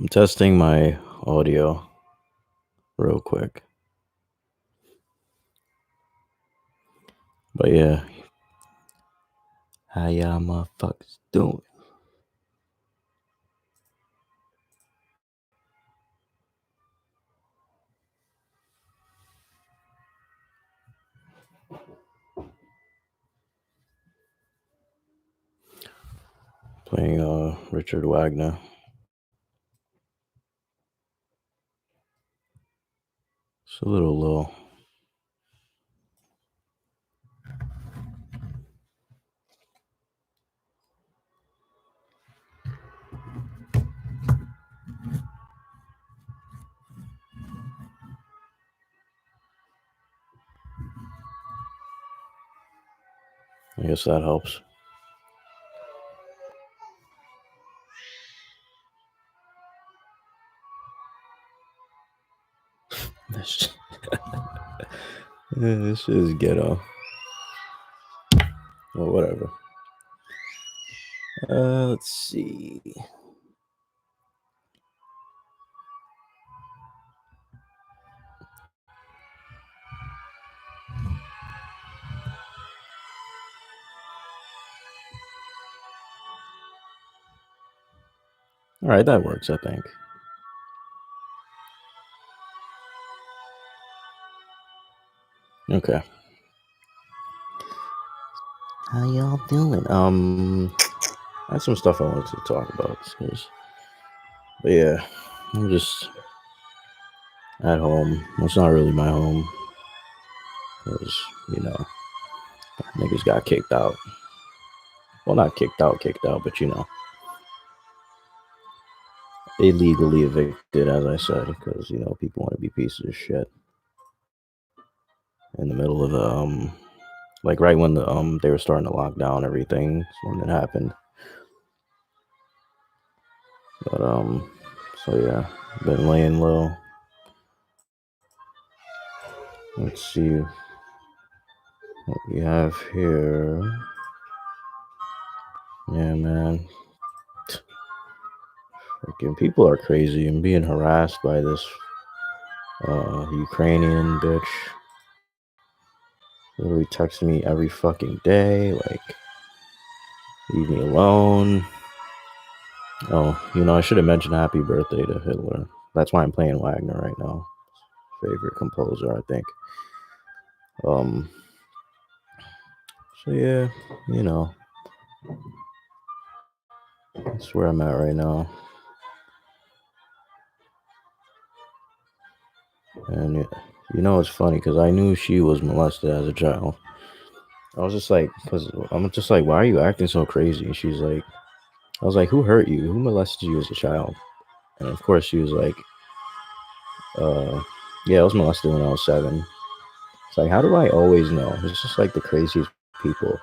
I'm testing my audio real quick. But yeah, how y'all motherfuckers doing? Playing Richard Wagner. It's a little low. I guess that helps. This shit is ghetto. Well, whatever. Let's see. All right, that works, I think. Okay. How y'all doing? I had some stuff I wanted to talk about. But yeah, I'm just at home. It's not really my home. Because, niggas got kicked out. Well, not kicked out, but illegally evicted, as I said, because, people want to be pieces of shit. In the middle of the, like right when they were starting to lock down everything, when it happened. But, so yeah, been laying low. Let's see what we have here. Yeah, man. Freaking people are crazy and being harassed by this Ukrainian bitch. Literally texting me every fucking day, like, leave me alone. Oh, I should have mentioned happy birthday to Hitler. That's why I'm playing Wagner right now. Favorite composer, I think. So yeah, that's where I'm at right now. And it's funny because I knew she was molested as a child. I was just like, why are you acting so crazy? And she's like, I was like, who hurt you? Who molested you as a child? And of course she was like, yeah, I was molested when I was 7. It's like, how do I always know? It's just like the craziest people.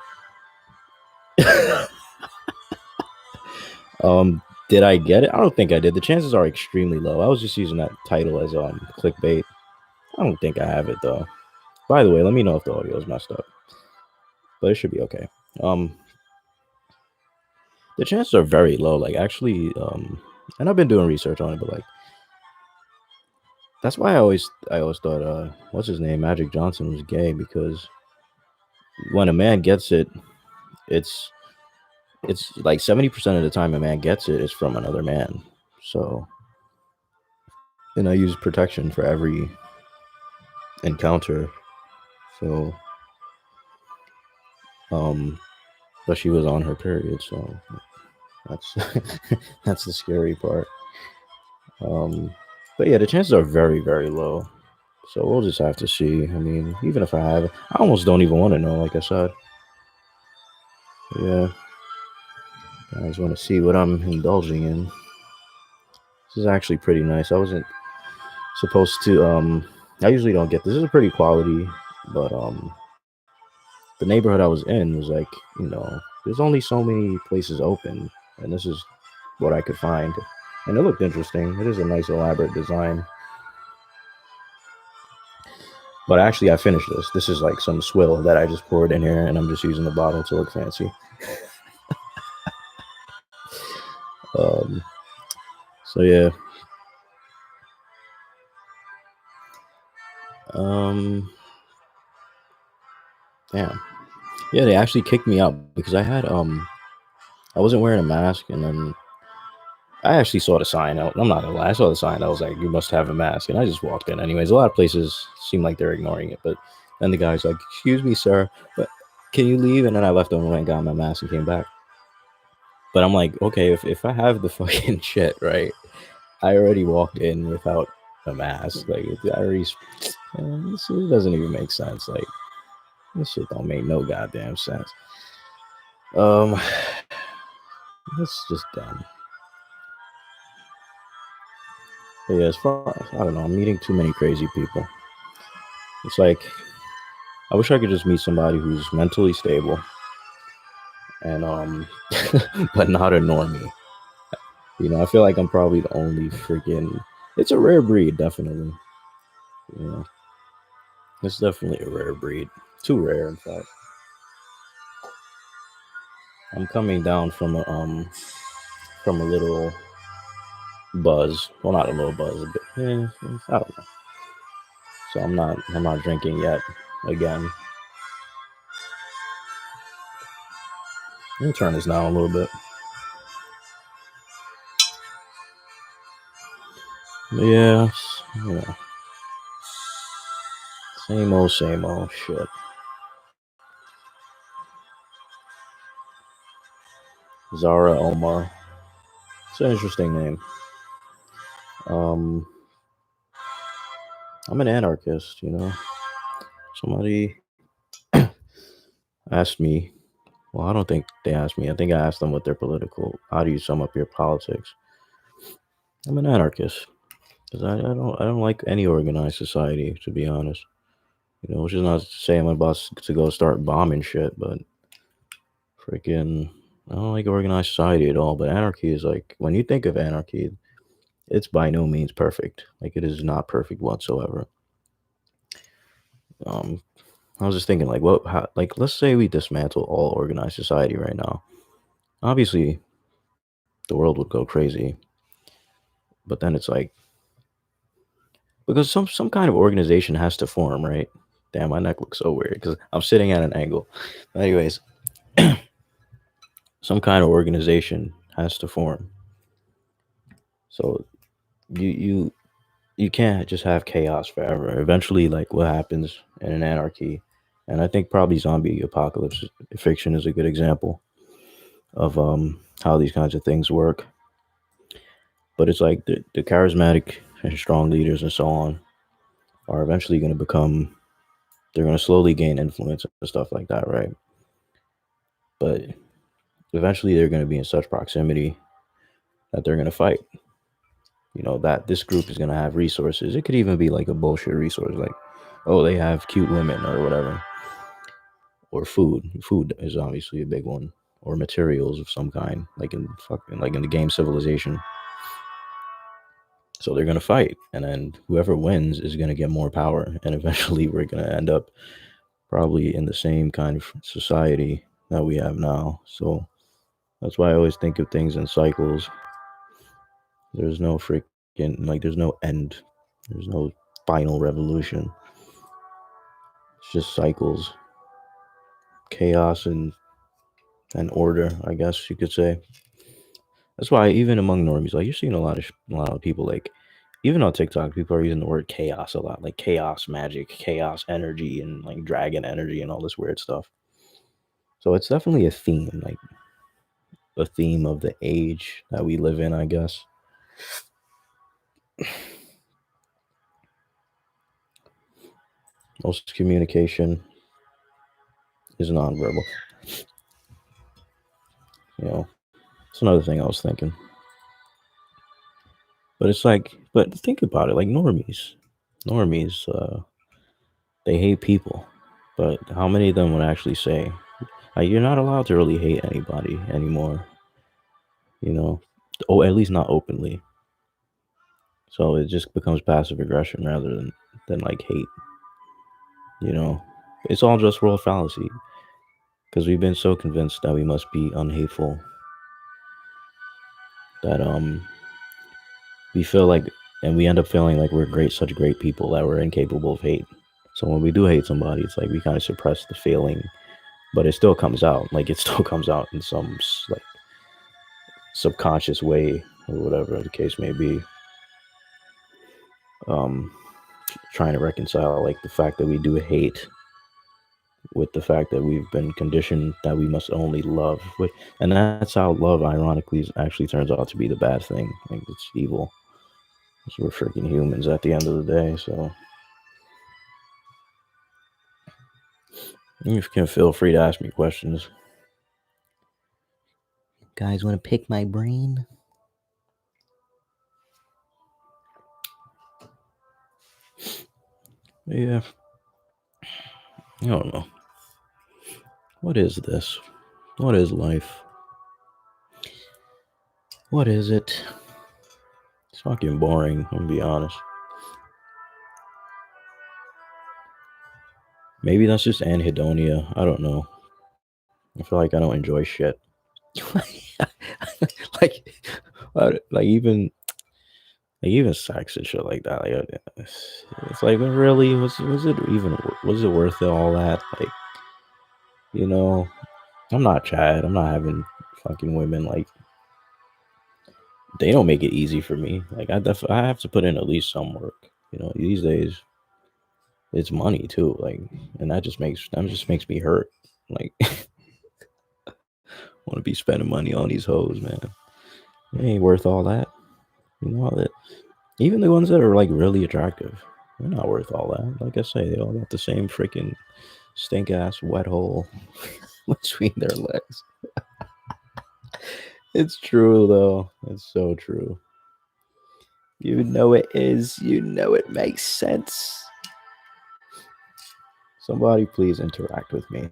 Did I get it? I don't think I did. The chances are extremely low. I was just using that title as clickbait. I don't think I have it though. By the way, let me know if the audio is messed up. But it should be okay. The chances are very low. Like actually, and I've been doing research on it, but like that's why I always thought what's his name? Magic Johnson was gay, because when a man gets it, it's like 70% of the time a man gets it is from another man. So, and I use protection for every encounter. So, but she was on her period, so that's that's the scary part. But yeah, the chances are very, very low. So we'll just have to see. I mean, even if I have, I almost don't even want to know, like I said. Yeah. I just want to see what I'm indulging in. This is actually pretty nice. I wasn't supposed to, I usually don't get this. This is pretty quality, but the neighborhood I was in was like, there's only so many places open, and this is what I could find. And it looked interesting. It is a nice elaborate design. But actually, I finished this. This is like some swill that I just poured in here, and I'm just using the bottle to look fancy. So yeah, Damn. Yeah, they actually kicked me out because I wasn't wearing a mask, and then I actually saw the sign out. I'm not gonna lie, I saw the sign. I was like, "You must have a mask," and I just walked in. Anyways, a lot of places seem like they're ignoring it, but then the guy's like, "Excuse me, sir, but can you leave?" And then I left and went and got my mask and came back. But I'm like, okay, if I have the fucking shit, right? I already walked in without a mask. Like, I already, this doesn't even make sense. Like, this shit don't make no goddamn sense. Um, it's just dumb. But yeah, as far as, I don't know, I'm meeting too many crazy people. It's like, I wish I could just meet somebody who's mentally stable and, but not a normie. You know, I feel like I'm probably the only freaking, it's a rare breed, definitely. You know, it's definitely a rare breed. Too rare, in fact. I'm coming down from a little buzz. Well, not a little buzz, a bit. I don't know. So I'm not drinking yet. Again, let me turn this down a little bit. But yeah, you know, same old shit. Zara Omar. It's an interesting name. Um, I'm an anarchist. You know, somebody asked me. Well, I don't think they asked me. I think I asked them what their political. How do you sum up your politics? I'm an anarchist because I don't like any organized society, to be honest. You know, which is not to say I'm about to go start bombing shit, but freaking, I don't like organized society at all. But anarchy is like, when you think of anarchy, it's by no means perfect. Like, it is not perfect whatsoever. Um, I was just thinking, like, like, let's say we dismantle all organized society right now. Obviously, the world would go crazy, but then it's like, because some kind of organization has to form, right? Damn, my neck looks so weird because I'm sitting at an angle. Anyways, some kind of organization has to form. So you you you can't just have chaos forever. Eventually, like what happens in an anarchy, and I think probably zombie apocalypse fiction is a good example of how these kinds of things work. But it's like the charismatic and strong leaders and so on are eventually going to become. They're going to slowly gain influence and stuff like that, right? But eventually, they're going to be in such proximity that they're going to fight. You know, that this group is going to have resources. It could even be like a bullshit resource, like, oh, they have cute women or whatever, or food is obviously a big one, or materials of some kind, like in the game Civilization. So they're going to fight, and then whoever wins is going to get more power, and eventually we're going to end up probably in the same kind of society that we have now. So that's why I always think of things in cycles. There's no freaking, like, there's no end. There's no final revolution. It's just cycles, chaos, and order, I guess you could say. That's why even among normies, like, you're seeing a lot of people, like, even on TikTok, people are using the word chaos a lot, like chaos magic, chaos energy, and like dragon energy and all this weird stuff. So it's definitely like a theme of the age that we live in, I guess. Most communication is nonverbal. You know, it's another thing I was thinking. But it's like, but think about it, like normies, they hate people, but how many of them would actually say, like, you're not allowed to really hate anybody anymore, you know, oh, at least not openly. So it just becomes passive aggression rather than like hate, you know. It's all just world fallacy because we've been so convinced that we must be unhateful that we feel like and we end up feeling like we're such great people that we're incapable of hate. So when we do hate somebody, it's like we kind of suppress the feeling, but it still comes out. Like it still comes out in some like subconscious way or whatever the case may be. Trying to reconcile like the fact that we do hate with the fact that we've been conditioned that we must only love, and that's how love ironically actually turns out to be the bad thing. Like it's evil. We're freaking humans at the end of the day. So you can feel free to ask me questions. Guys want to pick my brain? Yeah. I don't know. What is this? What is life? What is it? It's fucking boring, I'm gonna be honest. Maybe that's just anhedonia. I don't know. I feel like I don't enjoy shit. like, like even sex and shit like that. Like, it's like really was it worth it all that? Like, you know, I'm not Chad. I'm not having fucking women like they don't make it easy for me. Like I have to put in at least some work. You know, these days it's money too. Like, and that just makes me hurt. Like, want to be spending money on these hoes, man. It ain't worth all that. You know that even the ones that are like really attractive, they're not worth all that. Like I say, they all got the same freaking stink ass wet hole between their legs. It's true though. It's so true. You know it is. You know it makes sense. Somebody please interact with me.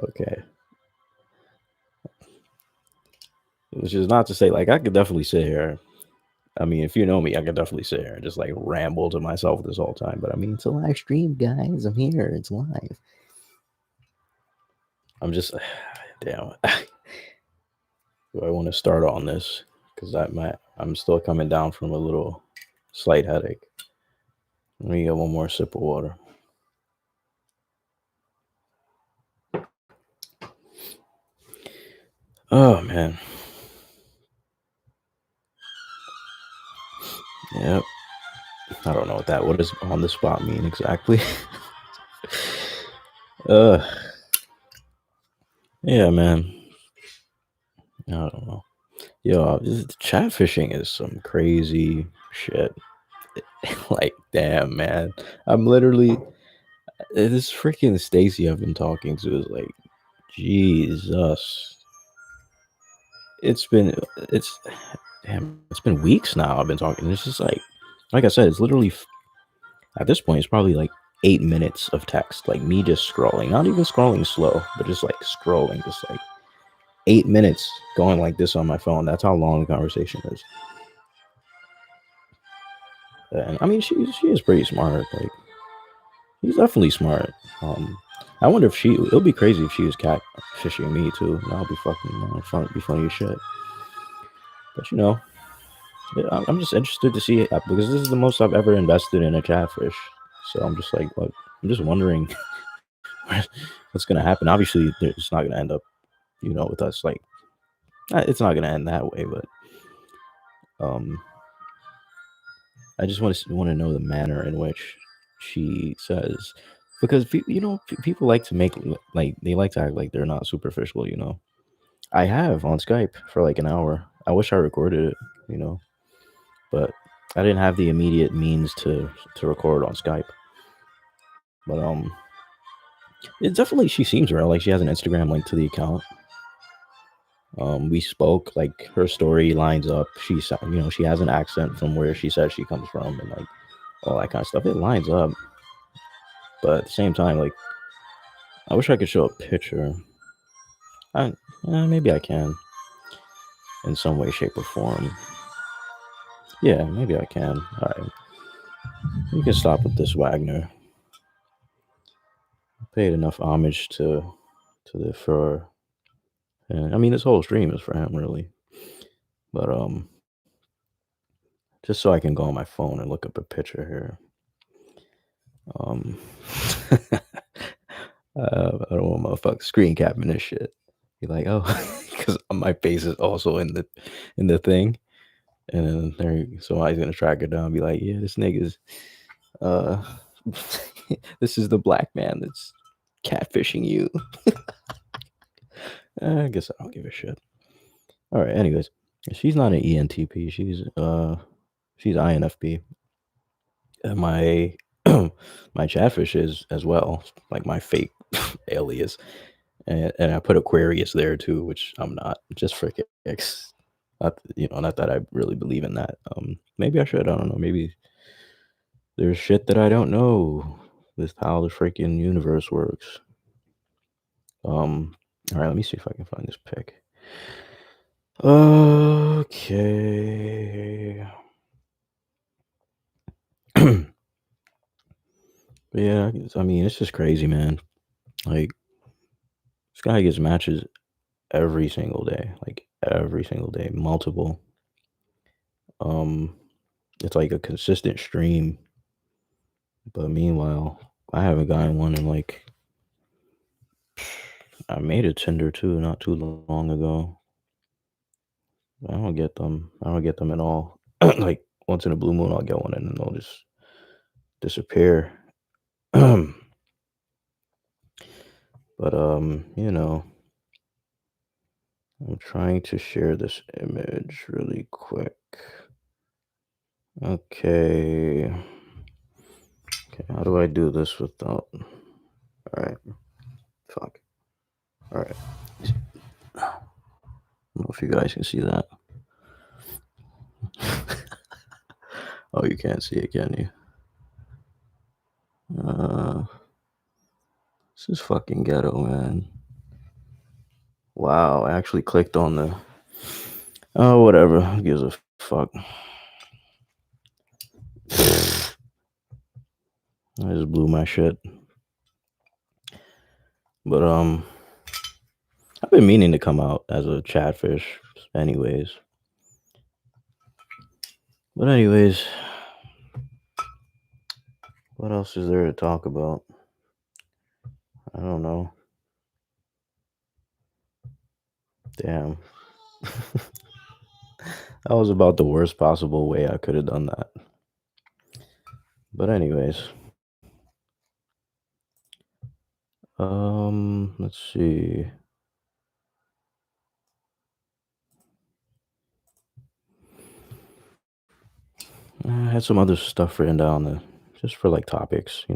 Okay. Which is not to say like I could definitely sit here. I mean, if you know me, I could definitely sit here and just like ramble to myself this whole time. But I mean, it's a live stream, guys. I'm here. It's live. I'm just damn. Do I want to start on this? Because I'm still coming down from a little slight headache. Let me get one more sip of water. Oh man. Yep. I don't know what does on the spot mean exactly. Yeah, man. I don't know. Yo, catfishing is some crazy shit. Like, damn, man. I'm literally this freaking Stacy I've been talking to is like, Jesus. It's been weeks now. I've been talking. It's just like I said, it's literally at this point, it's probably like 8 minutes of text, like me just scrolling, not even scrolling slow, but just like scrolling, just like 8 minutes going like this on my phone. That's how long the conversation is. And I mean, she is pretty smart. Like, she's definitely smart. I wonder if it'll be crazy if she was catfishing me too. That'll be fucking be funny as shit. But you know, I'm just interested to see it because this is the most I've ever invested in a catfish. So I'm just like, look, I'm just wondering what's gonna happen. Obviously, it's not gonna end up, you know, with us. Like, it's not gonna end that way. But I just want to know the manner in which she says, because you know, people like to make like they like to act like they're not superficial. You know, I have on Skype for like an hour. I wish I recorded it. You know, but I didn't have the immediate means to record on Skype. But it's definitely, she seems real. Like she has an Instagram link to the account. We spoke, like her story lines up. She has an accent from where she says she comes from, and like all that kind of stuff. It lines up. But at the same time, like I wish I could show a picture. Maybe I can in some way, shape, or form. Yeah, maybe I can. All right, you can stop with this, Wagner. I paid enough homage to the for. And I mean, this whole stream is for him, really. But just so I can go on my phone and look up a picture here. I don't want motherfuckers screen capping this shit. Be like, oh, because my face is also in the thing, and then somebody's gonna track it down and be like, yeah, this nigga's this is the black man that's catfishing you. I guess I don't give a shit. All right, anyways, she's not an ENTP. She's INFP. And my my catfish is as well, like my fake alias. And I put Aquarius there too, which I'm not, just for kicks. Not that I really believe in that. Maybe I should. I don't know. Maybe there's shit that I don't know with how the freaking universe works. All right, let me see if I can find this pic. Okay. Yeah, I mean, it's just crazy, man. Like, this guy gets matches every single day, multiple. It's like a consistent stream, but meanwhile, I haven't gotten one in like, I made a Tinder too not too long ago. I don't get them. I don't get them at all. Like once in a blue moon, I'll get one and then they'll just disappear. But I'm trying to share this image really quick. Okay, how do I do this without? All right, fuck. All right. I don't know if you guys can see that. Oh, you can't see it, can you? This is fucking ghetto, man. Wow, I actually clicked on the. Oh, whatever. Who gives a fuck? I just blew my shit. But I've been meaning to come out as a catfish, anyways. But anyways, what else is there to talk about? I don't know. Damn. That was about the worst possible way I could have done that. But anyways. Let's see. I had some other stuff written down just for like topics,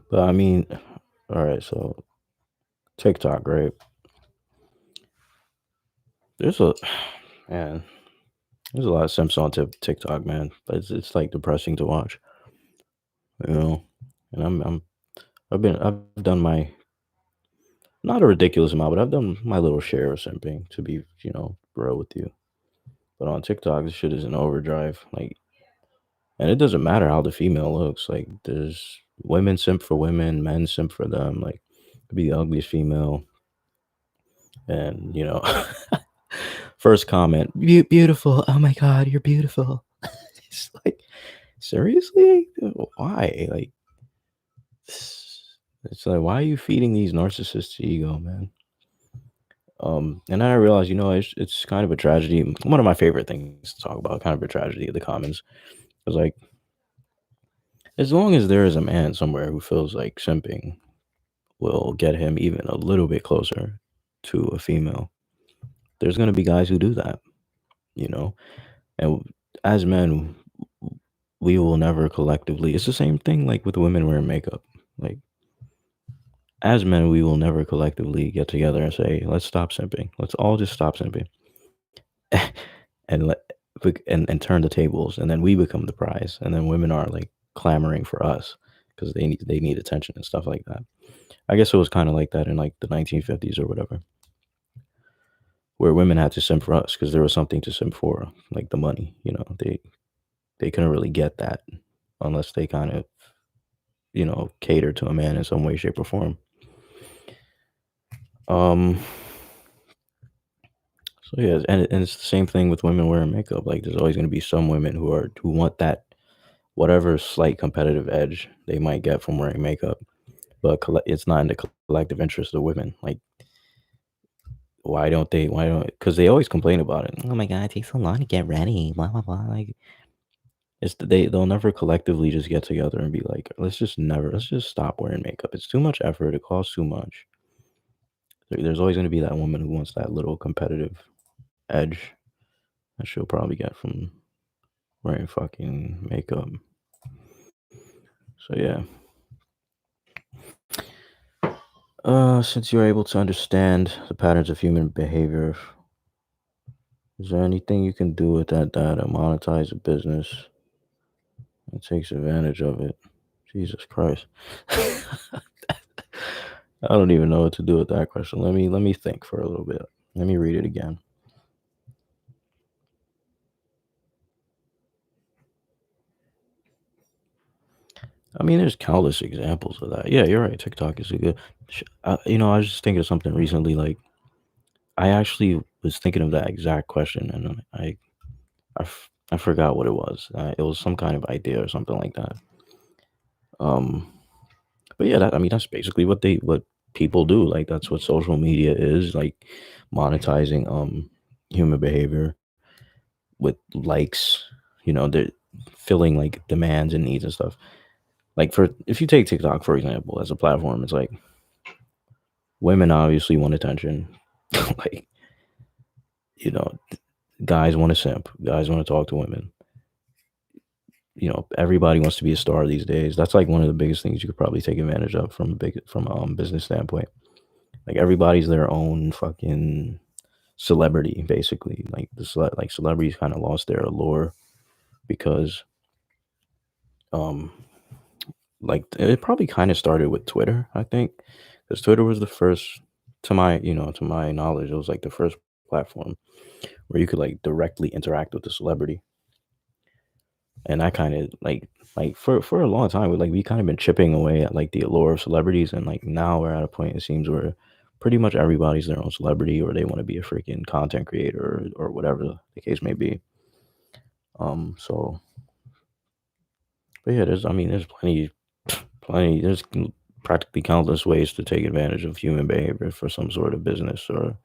But I mean, all right, so TikTok, right? There's a man, there's a lot of simps on TikTok, man. But it's like depressing to watch, And I've done my, not a ridiculous amount, but I've done my little share of simping, to be, real with you. But on TikTok, this shit is in overdrive. Like, and it doesn't matter how the female looks. Like, there's women simp for women, men simp for them. Like, could be the ugliest female. And, first comment, beautiful. Oh my God, you're beautiful. It's like, seriously? Why? Like, it's like, why are you feeding these narcissists ego, man? And then I realized, it's kind of a tragedy. One of my favorite things to talk about, kind of a tragedy of the commons. Because, like, as long as there is a man somewhere who feels like simping will get him even a little bit closer to a female, there's going to be guys who do that, And as men, we will never collectively, it's the same thing like with women wearing makeup. Like, as men, we will never collectively get together and say, let's stop simping. Let's all just stop simping. and let and turn the tables, and then we become the prize, and then women are like clamoring for us because they need attention and stuff like that. I guess it was kind of like that in like the 1950s or whatever, where women had to simp for us because there was something to simp for, like the money. They couldn't really get that unless they kind of cater to a man in some way, shape, or form. So yeah, and it's the same thing with women wearing makeup. Like there's always going to be some women who want that whatever slight competitive edge they might get from wearing makeup, but it's not in the collective interest of women. Like why don't they? Why don't? Because they always complain about it. Oh my god, it takes so long to get ready. Blah blah blah. Like they'll never collectively just get together and be like, let's just stop wearing makeup. It's too much effort. It costs too much. There's always going to be that woman who wants that little competitive edge that she'll probably get from wearing fucking makeup. So yeah. Since you're able to understand the patterns of human behavior, is there anything you can do with that data? Monetize a business that takes advantage of it. Jesus Christ. I don't even know what to do with that question. Let me think for a little bit. Let me read it again. I mean, there's countless examples of that. Yeah, you're right. TikTok is a good. I was just thinking of something recently. Like, I actually was thinking of that exact question, and I forgot what it was. It was some kind of idea or something like that. Um, but yeah, I mean, that's basically what people do. Like, that's what social media is. Like, monetizing human behavior with likes. They're filling like demands and needs and stuff. Like, for if you take TikTok for example as a platform, it's like women obviously want attention. Like, you know, guys want to simp. Guys want to talk to women. Everybody wants to be a star these days. That's like one of the biggest things you could probably take advantage of from a business standpoint. Like everybody's their own fucking celebrity, basically. Like like celebrities kind of lost their allure because um like it probably kind of started with Twitter, I think, because Twitter was the first, to my knowledge, it was like the first platform where you could like directly interact with the celebrity. And I kind of like for a long time, we kind of been chipping away at like the allure of celebrities, and like now we're at a point it seems where pretty much everybody's their own celebrity, or they want to be a freaking content creator, or whatever the case may be. So, but yeah, there's plenty, there's practically countless ways to take advantage of human behavior for some sort of business, or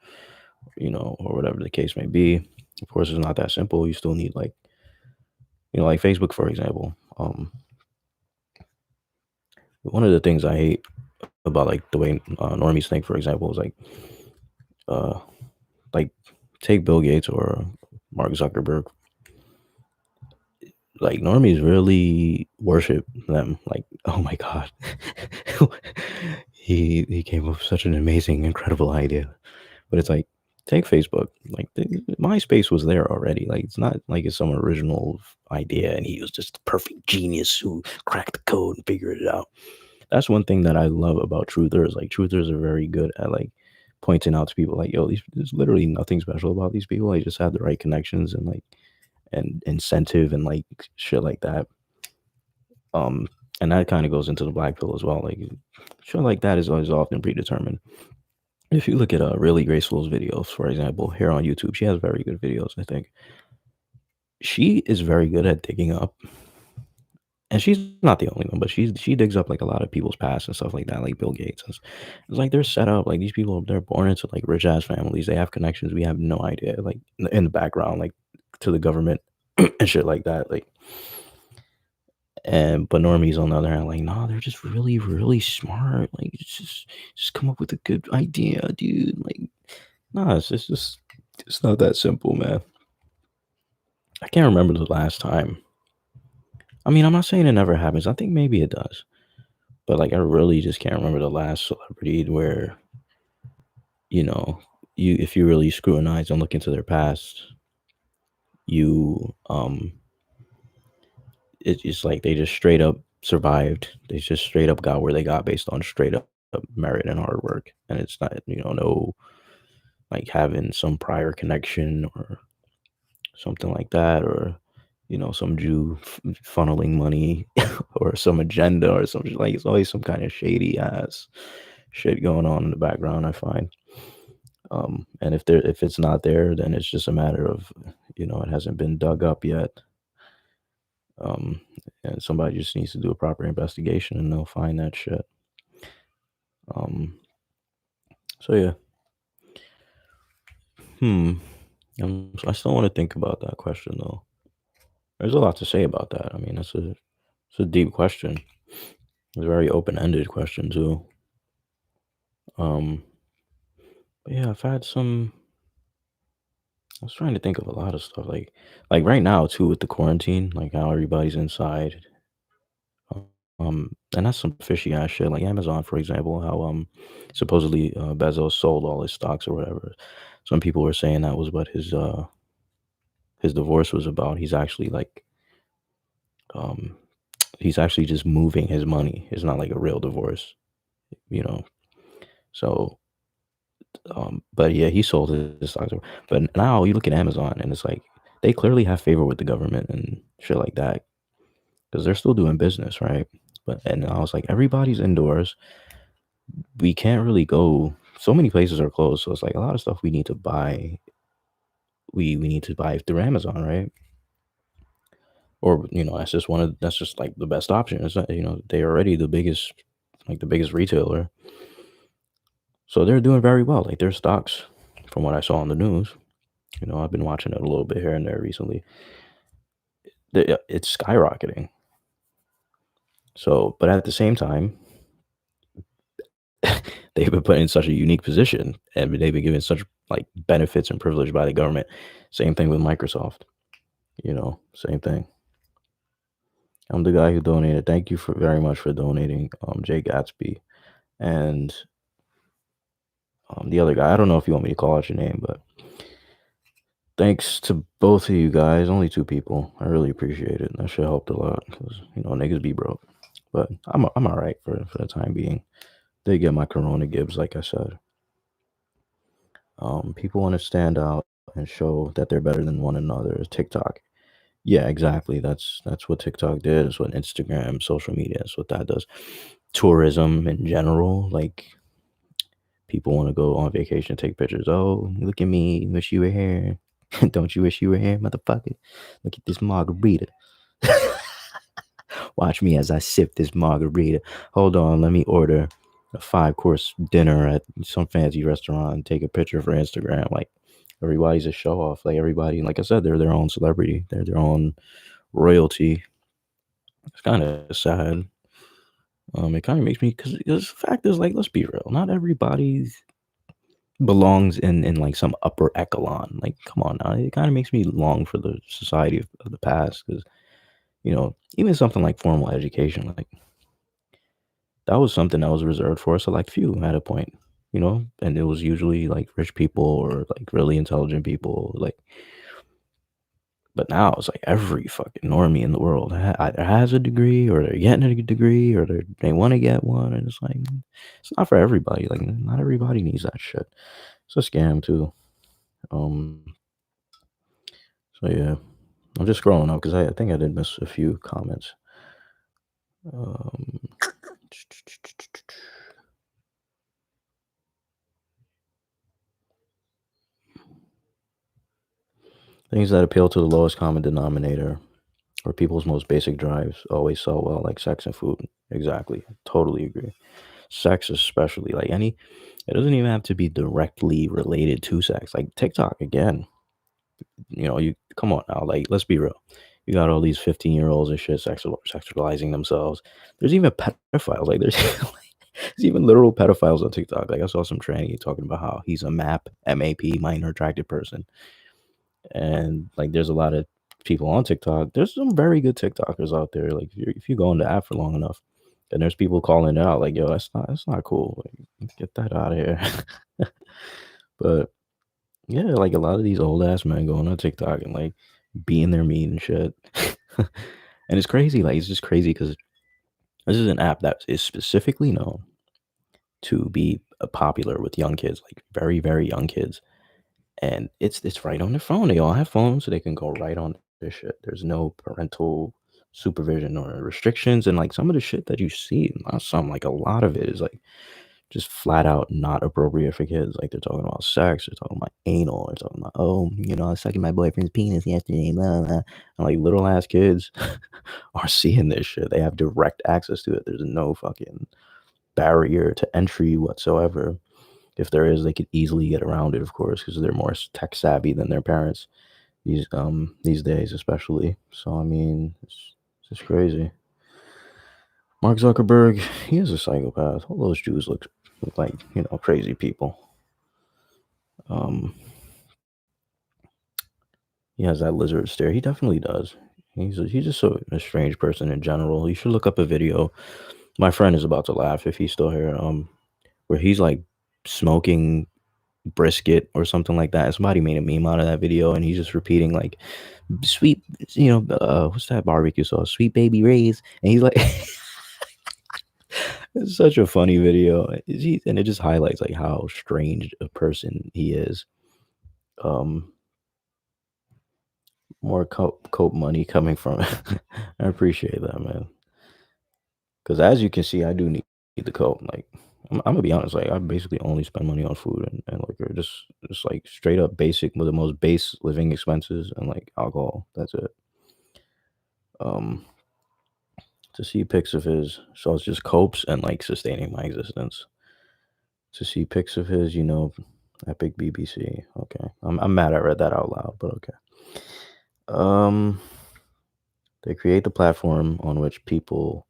whatever the case may be. Of course, it's not that simple. You still need like Facebook, for example. One of the things I hate about like the way normies think, for example, is uh, like take Bill Gates or Mark Zuckerberg. Like normies really worship them. Like, oh my god, he came up with such an amazing, incredible idea. But it's like, take Facebook. Like MySpace was there already. Like it's not like it's some original idea, and he was just the perfect genius who cracked the code and figured it out. That's one thing that I love about truthers. Like truthers are very good at like pointing out to people like, yo, there's literally nothing special about these people. They just have the right connections and like and incentive and like shit like that. Um, and that kind of goes into the black pill as well. Like shit like that is always often predetermined. If you look at Really Graceful's videos, for example, here on YouTube, she has very good videos. I think she is very good at digging up, and she's not the only one, but she digs up like a lot of people's past and stuff like that, like Bill Gates. It's like they're set up like these people. They're born into like rich ass families. They have connections. We have no idea. Like in the background, like to the government and shit like that. Like, and but normies on the other hand, like, no, they're just really, really smart. Like, it's just come up with a good idea, dude. Like, nah, it's not that simple, man. I can't remember the last time. I mean, I'm not saying it never happens. I think maybe it does. But like I really just can't remember the last celebrity where, you know, if you really scrutinize and look into their past, you it's just like they just straight up survived. They just straight up got where they got based on straight up merit and hard work. And it's not, no like having some prior connection or something like that, or some Jew funneling money or some agenda or something. Like it's always some kind of shady ass shit going on in the background, I find. And if it's not there, then it's just a matter of, it hasn't been dug up yet. Um, and somebody just needs to do a proper investigation, and they'll find that shit. Um, so yeah. I still want to think about that question though. There's a lot to say about that. I mean, it's a deep question. It's a very open ended question too. Um, but yeah, I've had some. I was trying to think of a lot of stuff like right now too with the quarantine, like how everybody's inside. And that's some fishy ass shit. Like Amazon, for example, how supposedly Bezos sold all his stocks or whatever. Some people were saying that was what his divorce was about. Um he's actually just moving his money. It's not like a real divorce, you know. So but yeah, he sold his stocks. But now you look at Amazon and it's like they clearly have favor with the government and shit like that because they're still doing business, right? But and I was like, everybody's indoors. We can't really go. So many places are closed, so it's like a lot of stuff we need to buy. We need to buy through Amazon, right? Or that's just like the best option. It's not, they're already the biggest retailer, so they're doing very well. Like their stocks, from what I saw on the news, I've been watching it a little bit here and there recently. It's skyrocketing. So, but at the same time, they've been put in such a unique position, and they've been given such like benefits and privilege by the government. Same thing with Microsoft. Same thing. I'm the guy who donated. Thank you for very much for donating, Jay Gatsby, and the other guy. I don't know if you want me to call out your name, but thanks to both of you guys. Only two people. I really appreciate it. That should helped a lot because niggas be broke, but I'm all right for the time being. They get my Corona Gibbs, like I said. People want to stand out and show that they're better than one another. TikTok. Yeah, exactly. That's what TikTok did. It's what Instagram, social media, is what that does. Tourism in general, like people want to go on vacation, take pictures. Oh, look at me, wish you were here. Don't you wish you were here, motherfucker? Look at this margarita. Watch me as I sip this margarita. Hold on, let me order a 5-course dinner at some fancy restaurant and take a picture for Instagram. Like everybody's a show off. Like everybody, like I said, they're their own celebrity. They're their own royalty. It's kind of sad. It kind of makes me because the fact is, like, let's be real. Not everybody belongs in like some upper echelon. Like, come on now. It kind of makes me long for the society of the past because even something like formal education, like that was something that was reserved for a select few at a point. And it was usually like rich people or like really intelligent people, like. But now it's like every fucking normie in the world either has a degree or they're getting a degree or they want to get one. And it's like, it's not for everybody. Like, not everybody needs that shit. It's a scam, too. Um, so, yeah. I'm just scrolling up because I think I did miss a few comments. Um, things that appeal to the lowest common denominator or people's most basic drives always sell well, like sex and food. Exactly. Totally agree. Sex, especially, like it doesn't even have to be directly related to sex. Like TikTok, again, you come on now, like, let's be real. You got all these 15-year-olds and shit sexualizing themselves. There's even pedophiles. Like, there's even literal pedophiles on TikTok. Like, I saw some tranny talking about how he's a MAP, minor attracted person. And like there's a lot of people on TikTok. There's some very good TikTokers out there. Like if you go on the app for long enough, and there's people calling it out like, yo, that's not cool. Like, get that out of here. But yeah, like a lot of these old ass men going on TikTok and like being their meat and shit. And it's crazy. Like it's just crazy because this is an app that is specifically known to be popular with young kids, like very, very young kids. And it's right on their phone. They all have phones, so they can go right on this shit. There's no parental supervision or restrictions, and like some of the shit that you see, not some, like a lot of it is like just flat out not appropriate for kids. Like they're talking about sex, they're talking about anal, they're talking about, oh, you know, I was sucking my boyfriend's penis yesterday, blah, blah. And like little ass kids are seeing this shit. They have direct access to it. There's no fucking barrier to entry whatsoever. If there is, they could easily get around it, of course, because they're more tech savvy than their parents these days, especially. So I mean, it's just crazy. Mark Zuckerberg, he is a psychopath. All those Jews look like, you know, crazy people. He has that lizard stare. He definitely does. He's just a strange person in general. You should look up a video. My friend is about to laugh if he's still here. Where he's like smoking brisket or something like that. Somebody made a meme out of that video, and he's just repeating like sweet, you know, what's that barbecue sauce? Sweet baby Ray's, and he's like. It's such a funny video, and it just highlights like how strange a person he is. Um, more cope money coming from it. I appreciate that, man. Because as you can see, I do need the cope. Like I'm gonna be honest, like I basically only spend money on food and liquor, just like straight up basic with the most base living expenses and like alcohol. That's it. Um, to see pics of his, so it's just copes and like sustaining my existence. To see pics of his, you know, Epic BBC. Okay, I'm mad I read that out loud, but okay. They create the platform on which people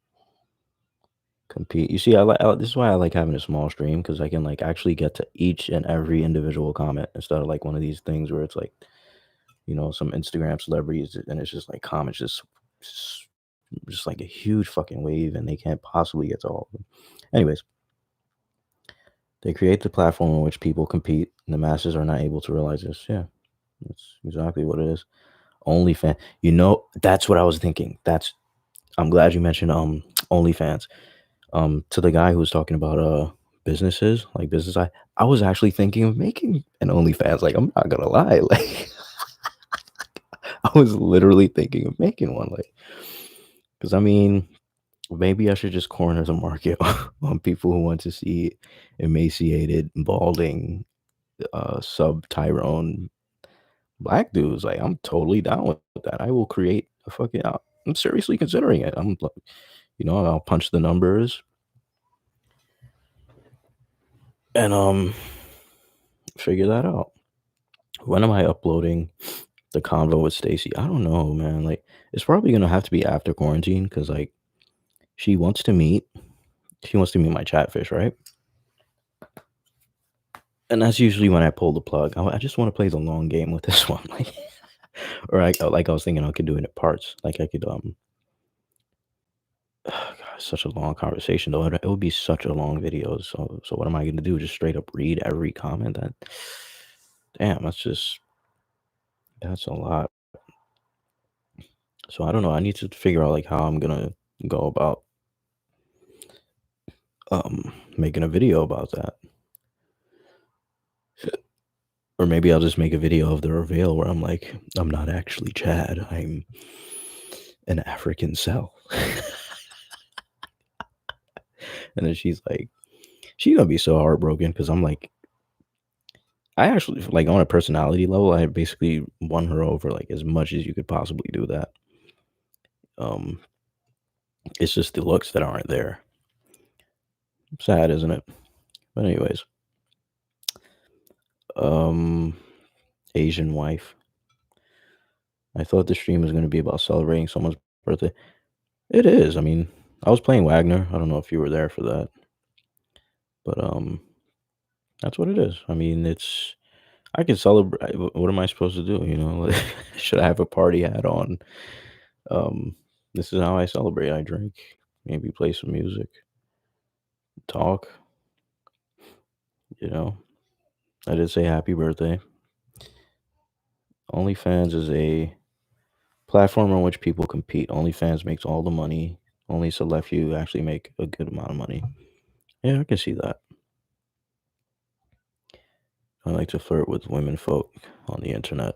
compete. You see, this is why I like having a small stream because I can like actually get to each and every individual comment instead of like one of these things where it's like, you know, some Instagram celebrities and it's just like comments just like a huge fucking wave and they can't possibly get to all of them. Anyways, they create the platform on which people compete and the masses are not able to realize this. Yeah, that's exactly what it is. OnlyFans. You know, that's what I was thinking. I'm glad you mentioned OnlyFans. To the guy who was talking about businesses, like business, I was actually thinking of making an OnlyFans. Like I'm not gonna lie, like I was literally thinking of making one, like because I mean maybe I should just corner the market on people who want to see emaciated, balding, sub Tyrone black dudes. Like I'm totally down with that. I will create a fucking. I'm seriously considering it. I'm like, you know, I'll punch the numbers and figure that out. When am I uploading the convo with Stacy? I don't know, man. Like it's probably gonna have to be after quarantine because like she wants to meet. She wants to meet my catfish, right? And that's usually when I pull the plug. I just want to play the long game with this one, like, or like I was thinking I could do it in parts. Like I could God, such a long conversation though. It would be such a long video. So what am I gonna do? Just straight up read every comment? That damn, that's a lot. So I don't know. I need to figure out like how I'm gonna go about making a video about that. Or maybe I'll just make a video of the reveal where I'm like, I'm not actually Chad. I'm an African cell. And then she's gonna be so heartbroken because I'm like, I actually like on a personality level, I basically won her over like as much as you could possibly do that. Um, it's just the looks that aren't there. Sad, isn't it? But anyways, Asian wife. I thought the stream was gonna be about celebrating someone's birthday. It is. I mean, I was playing Wagner. I don't know if you were there for that, but that's what it is. I mean, I can celebrate. What am I supposed to do? You know, like, should I have a party hat on? This is how I celebrate. I drink, maybe play some music, talk. You know, I did say happy birthday. OnlyFans is a platform on which people compete. OnlyFans makes all the money. Only select few actually make a good amount of money. Yeah, I can see that. I like to flirt with women folk on the internet.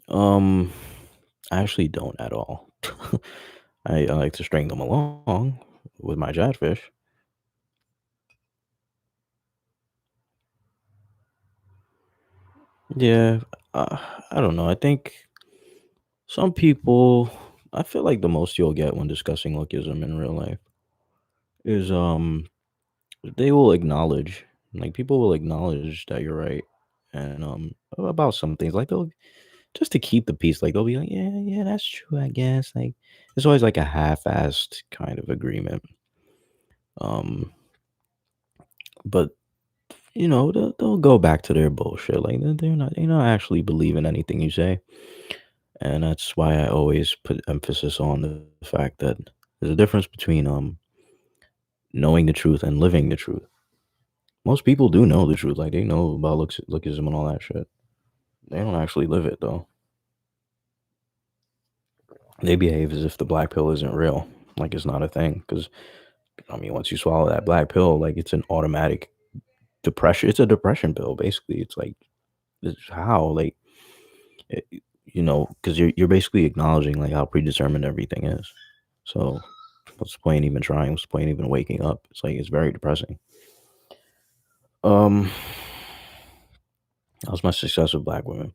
I actually don't at all. I like to string them along with my catfish. Yeah, I don't know. I think some people. I feel like the most you'll get when discussing lookism in real life is they will acknowledge, like people will acknowledge that you're right, and about some things, like they'll just to keep the peace, like they'll be like, yeah, yeah, that's true, I guess. Like it's always like a half-assed kind of agreement. Um, but they'll go back to their bullshit. Like they're not actually believing anything you say, and that's why I always put emphasis on the fact that there's a difference between knowing the truth and living the truth. Most people do know the truth, like they know about lookism and all that shit. They don't actually live it though. They behave as if the black pill isn't real, like it's not a thing. Because I mean, once you swallow that black pill, like it's an automatic depression. It's a depression pill, basically. It's like it's how like it, because you're basically acknowledging like how predetermined everything is. So what's the point even trying? What's the point even waking up? It's like it's very depressing. Um, how's my success with black women?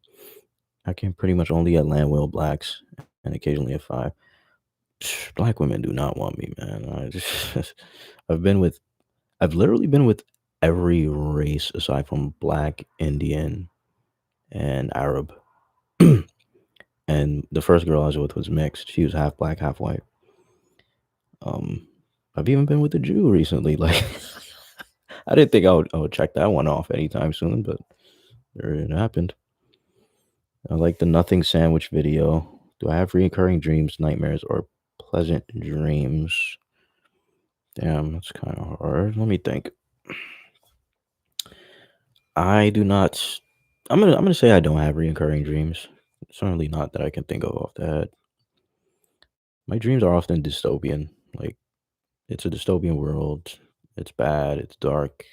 I can pretty much only get land whale blacks and occasionally a five. Black women do not want me, man. I just I've been with I've literally been with every race aside from black, Indian, and Arab. And the first girl I was with was mixed. She was half black, half white. Um, I've even been with a Jew recently. Like I didn't think I would check that one off anytime soon, but there it happened. I like the nothing sandwich video. Do I have recurring dreams, nightmares, or pleasant dreams? Damn, that's kind of hard. Let me think. I do not. I'm gonna say I don't have recurring dreams. Certainly not that I can think of off the head. My dreams are often dystopian. Like it's a dystopian world. It's bad. It's dark.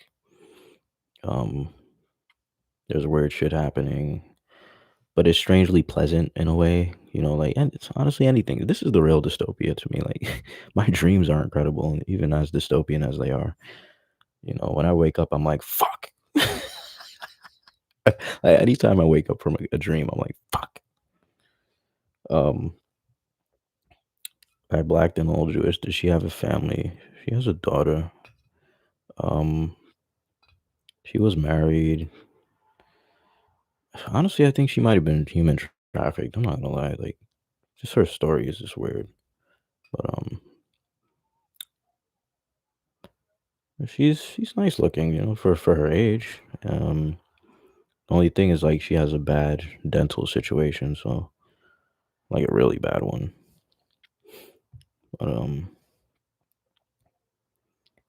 Um, there's weird shit happening, but it's strangely pleasant in a way. Like and it's honestly anything. This is the real dystopia to me. Like my dreams are incredible, even as dystopian as they are. When I wake up, I'm like, fuck. Like, anytime I wake up from a dream, I'm like, fuck. Um, I blacked and old Jewish. Does she have a family? She has a daughter. Um, she was married. Honestly, I think she might have been human trafficked. I'm not gonna lie. Like, just her story is just weird. But she's nice looking, for her age. Only thing is like she has a bad dental situation, so like a really bad one. But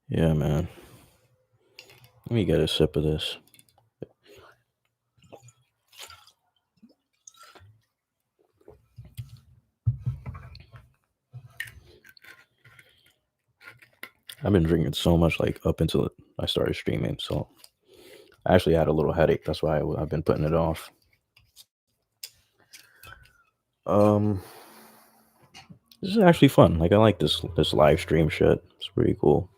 yeah, man. Let me get a sip of this. I've been drinking so much like up until I started streaming, so I actually had a little headache. That's why I've been putting it off. Um, this is actually fun. Like I like this live stream shit. It's pretty cool.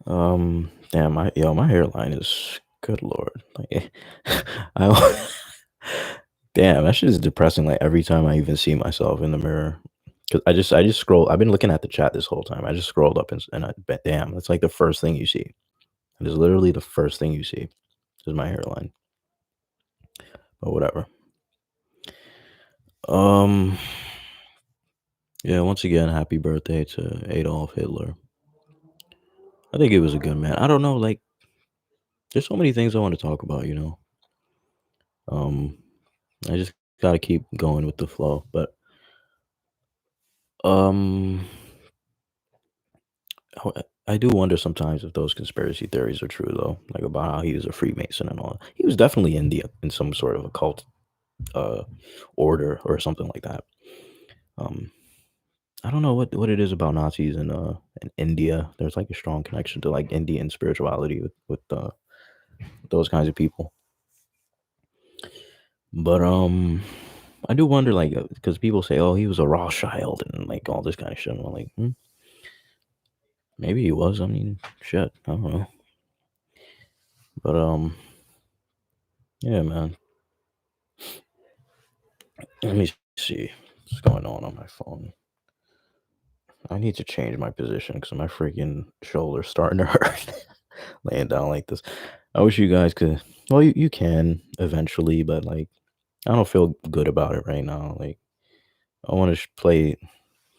Damn, my hairline is good lord. Like, I damn, that shit is depressing. Like every time I even see myself in the mirror, because I just scroll. I've been looking at the chat this whole time. I just scrolled up and I bet, damn, that's like the first thing you see. It is literally the first thing you see is my hairline. But whatever. Um, yeah. Once again, happy birthday to Adolf Hitler. I think he was a good man. I don't know. Like, there's so many things I want to talk about. Um, I just gotta keep going with the flow. But um, I do wonder sometimes if those conspiracy theories are true, though. Like about how he was a Freemason and all. He was definitely in some sort of occult uh order or something like that. Um, I don't know what it is about Nazis in India. There's like a strong connection to like Indian spirituality with those kinds of people. But I do wonder like because people say, oh, he was a Rothschild and like all this kind of shit. And I'm like, maybe he was. I mean, shit, I don't know. But yeah, man. Let me see what's going on my phone. I need to change my position because my freaking shoulder's starting to hurt laying down like this. I wish you guys could. Well, you can eventually, but like I don't feel good about it right now. Like I want to play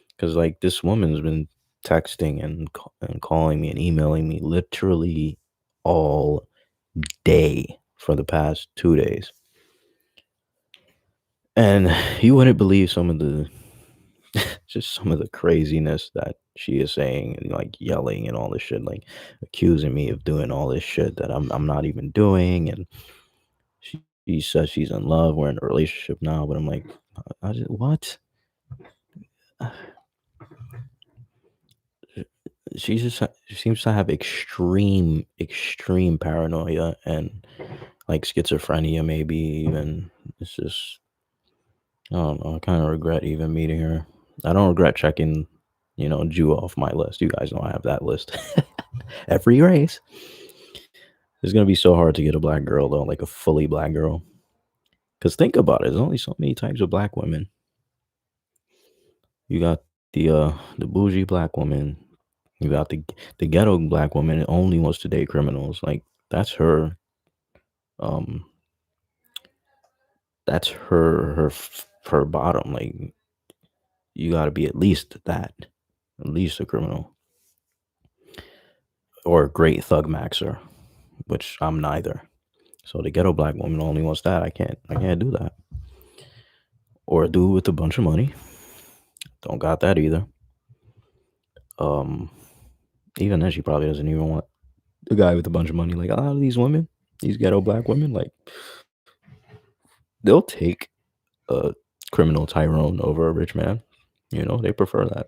because like this woman's been texting and calling me and emailing me literally all day for the past 2 days, and you wouldn't believe some of the just some of the craziness that she is saying and like yelling and all this shit, like accusing me of doing all this shit that I'm not even doing. And she says she's in love, we're in a relationship now, but I'm like, I just what? She seems to have extreme paranoia and like schizophrenia, maybe even. It's just I don't know. I kind of regret even meeting her. I don't regret checking, Jew off my list. You guys know I have that list. Every race. It's gonna be so hard to get a black girl though, like a fully black girl. Cause think about it, there's only so many types of black women. You got the bougie black woman. You got the ghetto black woman that only wants to date criminals. Like that's her. Um, that's her bottom. Like you got to be at least that, at least a criminal or a great thug maxer, which I'm neither. So the ghetto black woman only wants that. I can't do that. Or a dude with a bunch of money. Don't got that either. Um, Even then, she probably doesn't even want a guy with a bunch of money. Like a lot of these women, these ghetto black women, like they'll take a criminal Tyrone over a rich man. They prefer that.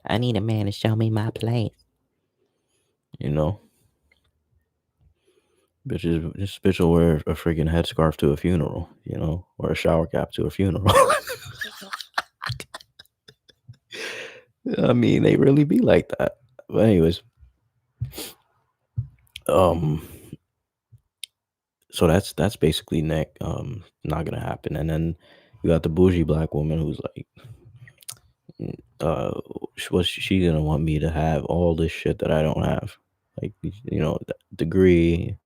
I need a man to show me my place. You know, this bitch will wear a freaking headscarf to a funeral. Or a shower cap to a funeral. I mean, they really be like that. But anyways, um, so that's basically not gonna happen. And then you got the bougie black woman who's like, uh, what's she gonna want me to have all this shit that I don't have, like degree,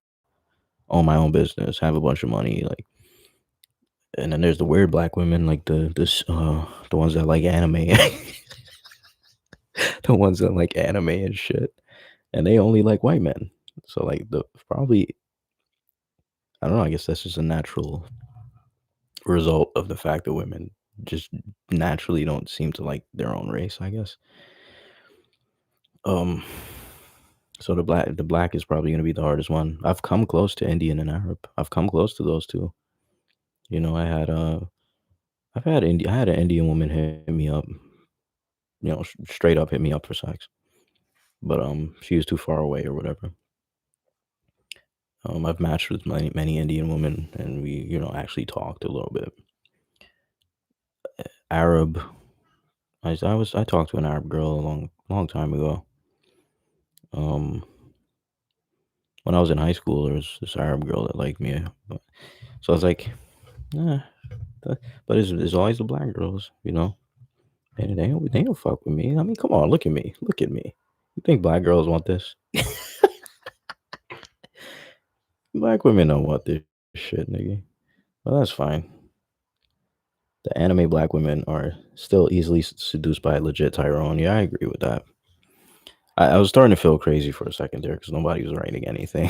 own my own business, have a bunch of money, like. And then there's the weird black women, like the ones that like anime, the ones that like anime and shit, and they only like white men. So like the probably I don't know. I guess that's just a natural result of the fact that women just naturally don't seem to like their own race, I guess. Um, so the black is probably gonna be the hardest one. I've come close to Indian and Arab. I've come close to those two. I had I had an Indian woman hit me up. Straight up hit me up for sex, but she was too far away or whatever. I've matched with many Indian women, and we actually talked a little bit. Arab. I talked to an Arab girl a long time ago. Um, when I was in high school, there was this Arab girl that liked me, so I was like, eh, but it's always the black girls, and they don't fuck with me. I mean, come on, look at me. You think black girls want this? Black women don't want this shit, nigga. Well, that's fine. The anime black women are still easily seduced by a legit Tyrone. Yeah, I agree with that. I was starting to feel crazy for a second there because nobody was writing anything.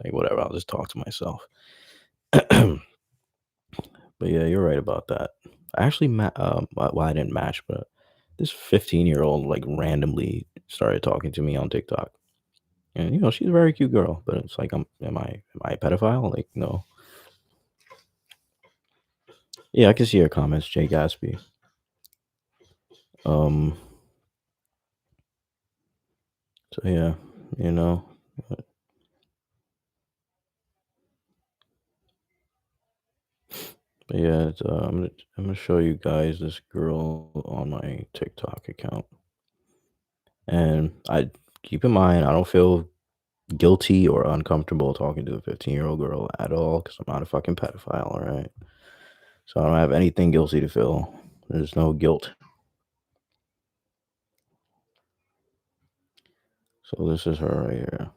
Like, whatever, I'll just talk to myself. But yeah, you're right about that. I actually, well, I didn't match, but this 15-year-old like randomly started talking to me on TikTok. And she's a very cute girl, but it's like, am I a pedophile? Like, no. Yeah, I can see your comments, Jay Gatsby. Um, so yeah, you know, but yeah, I'm gonna show you guys this girl on my TikTok account, and I keep in mind I don't feel guilty or uncomfortable talking to a 15-year-old girl at all because I'm not a fucking pedophile, all right? So I don't have anything guilty to feel. There's no guilt. So this is her right here.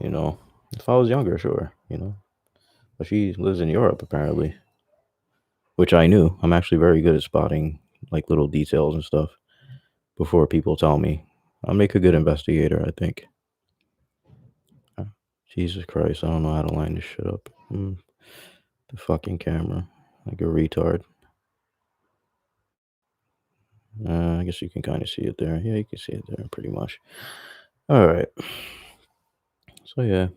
You know, if I was younger, sure, you know. But she lives in Europe, apparently, which I knew. I'm actually very good at spotting, like, little details and stuff before people tell me. I'll make a good investigator, I think. Jesus Christ, I don't know how to line this shit up. The fucking camera. Like a retard. I guess you can kind of see it there. Yeah, you can see it there pretty much. All right. So, yeah.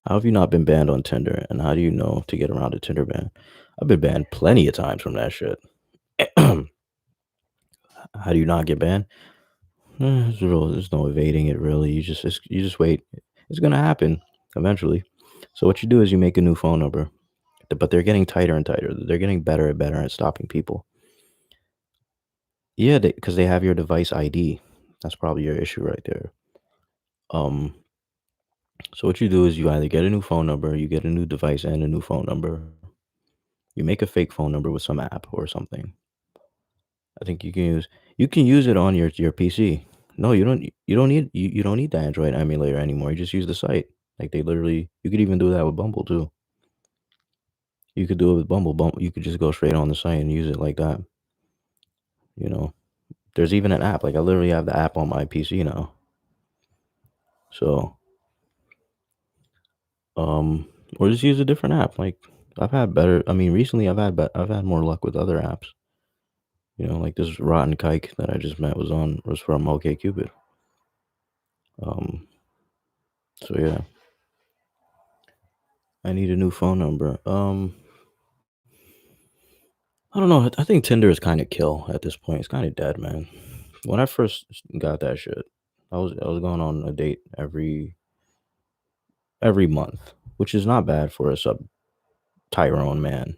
How have you not been banned on Tinder? And how do you know to get around a Tinder ban? I've been banned plenty of times from that shit. How do you not get banned? There's no evading it, really. You just wait. It's gonna happen eventually. So what you do is you make a new phone number, but they're getting tighter and tighter. They're getting better and better at stopping people. Yeah, because they have your device ID. That's probably your issue right there. Um, so what you do is you either get a new phone number, you get a new device and a new phone number. You make a fake phone number with some app or something. I think you can use it on your PC. No, you don't need the Android emulator anymore. You just use the site. Like they literally you could even do that with Bumble too. You could do it with Bumble. You could just go straight on the site and use it like that. You know. There's even an app. Like I literally have the app on my PC now. So or just use a different app. Like I've had better recently I've had more luck with other apps. You know, like this rotten kike that I just met was from OkCupid. Um so yeah. I need a new phone number. I don't know. I think Tinder is kind of kill at this point. It's kind of dead, man. When I first got that shit, I was going on a date every month, which is not bad for a sub Tyrone man.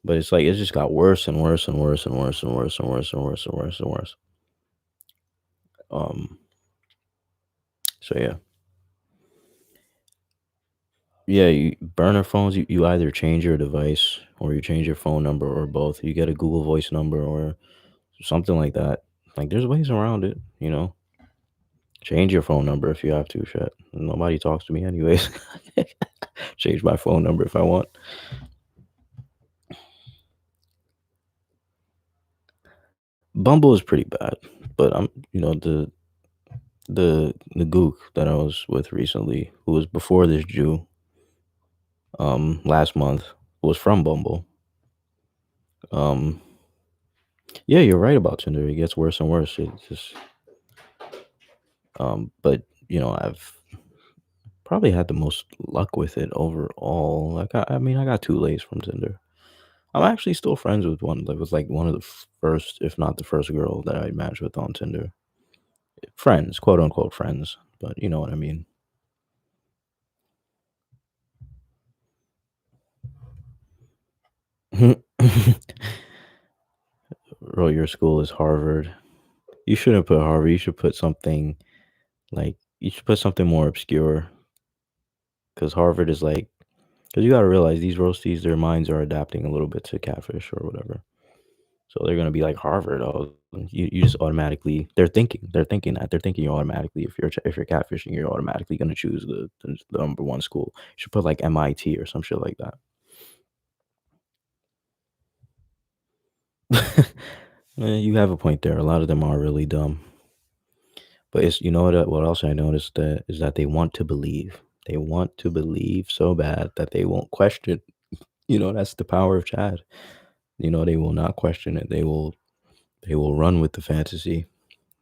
But it's like it just got worse and worse and worse and worse and worse and worse and worse and worse and worse. Um. So yeah, yeah. You burner phones. You either change your device or you change your phone number or both. You get a Google Voice number or something like that. Like there's ways around it, you know. Change your phone number if you have to. Shit, nobody talks to me anyways. Change my phone number if I want. Bumble is pretty bad, but the gook that I was with recently, who was before this Jew, last month, was from Bumble. Um, yeah, you're right about Tinder. It gets worse and worse. It just, but I've probably had the most luck with it overall. Like I got two lays from Tinder. I'm actually still friends with one that was like one of the first, if not the first girl that I matched with on Tinder. Friends, quote unquote friends, but you know what I mean. Bro, your school is Harvard. You shouldn't put Harvard. You should put something like you should put something more obscure because Harvard is like because you got to realize these roasties, their minds are adapting a little bit to catfish or whatever. So they're gonna be like Harvard. Oh, you just automatically they're thinking you automatically if you're catfishing, you're automatically gonna choose the number one school. You should put like MIT or some shit like that. You have a point there. A lot of them are really dumb. But it's what else I noticed that is that they want to believe. They want to believe so bad that they won't question. That's the power of Chad. They will not question it. They will run with the fantasy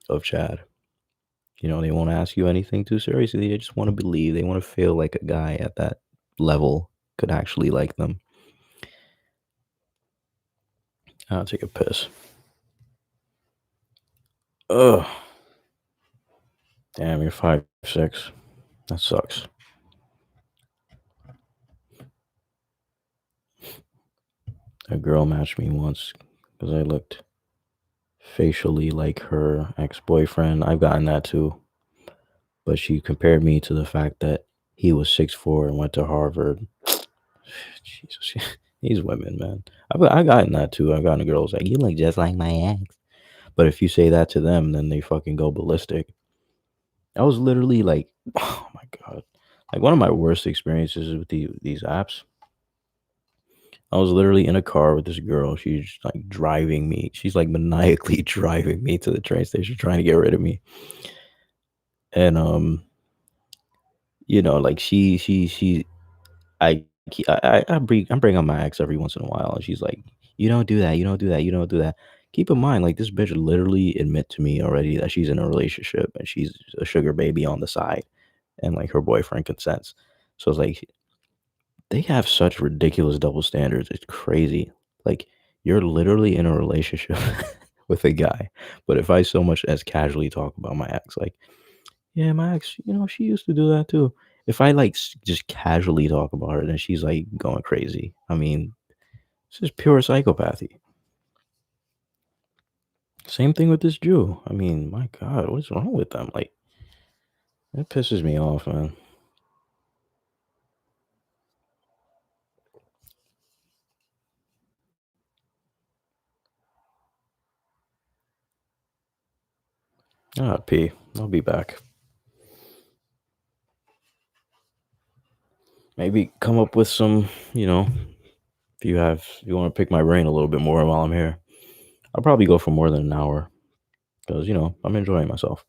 of Chad. They won't ask you anything too seriously. They just want to believe. They want to feel like a guy at that level could actually like them. I'll take a piss. Ugh. Damn, you're 5'6". That sucks. A girl matched me once because I looked facially like her ex-boyfriend. I've gotten that too. But she compared me to the fact that he was 6'4" and went to Harvard. Jesus, these women, man. I've gotten that too. I've gotten girls like, you look just like my ex. But if you say that to them, then they fucking go ballistic. I was literally like, oh my god, like one of my worst experiences with these apps. I was literally in a car with this girl. She's like driving me. She's like maniacally driving me to the train station, trying to get rid of me. And like I I bring up my ex every once in a while, and she's like, "You don't do that. You don't do that. You don't do that." Keep in mind, like this bitch literally admit to me already that she's in a relationship and she's a sugar baby on the side, and like her boyfriend consents. So it's like they have such ridiculous double standards. It's crazy. Like you're literally in a relationship with a guy, but if I so much as casually talk about my ex, like, yeah, my ex, she used to do that too. If I like just casually talk about her, then she's like going crazy. I mean, it's just pure psychopathy. Same thing with this Jew. I mean, my God, what is wrong with them? Like, it pisses me off, man. Ah, P. I'll be back. Maybe come up with some, if you want to pick my brain a little bit more while I'm here. I'll probably go for more than an hour because, I'm enjoying myself.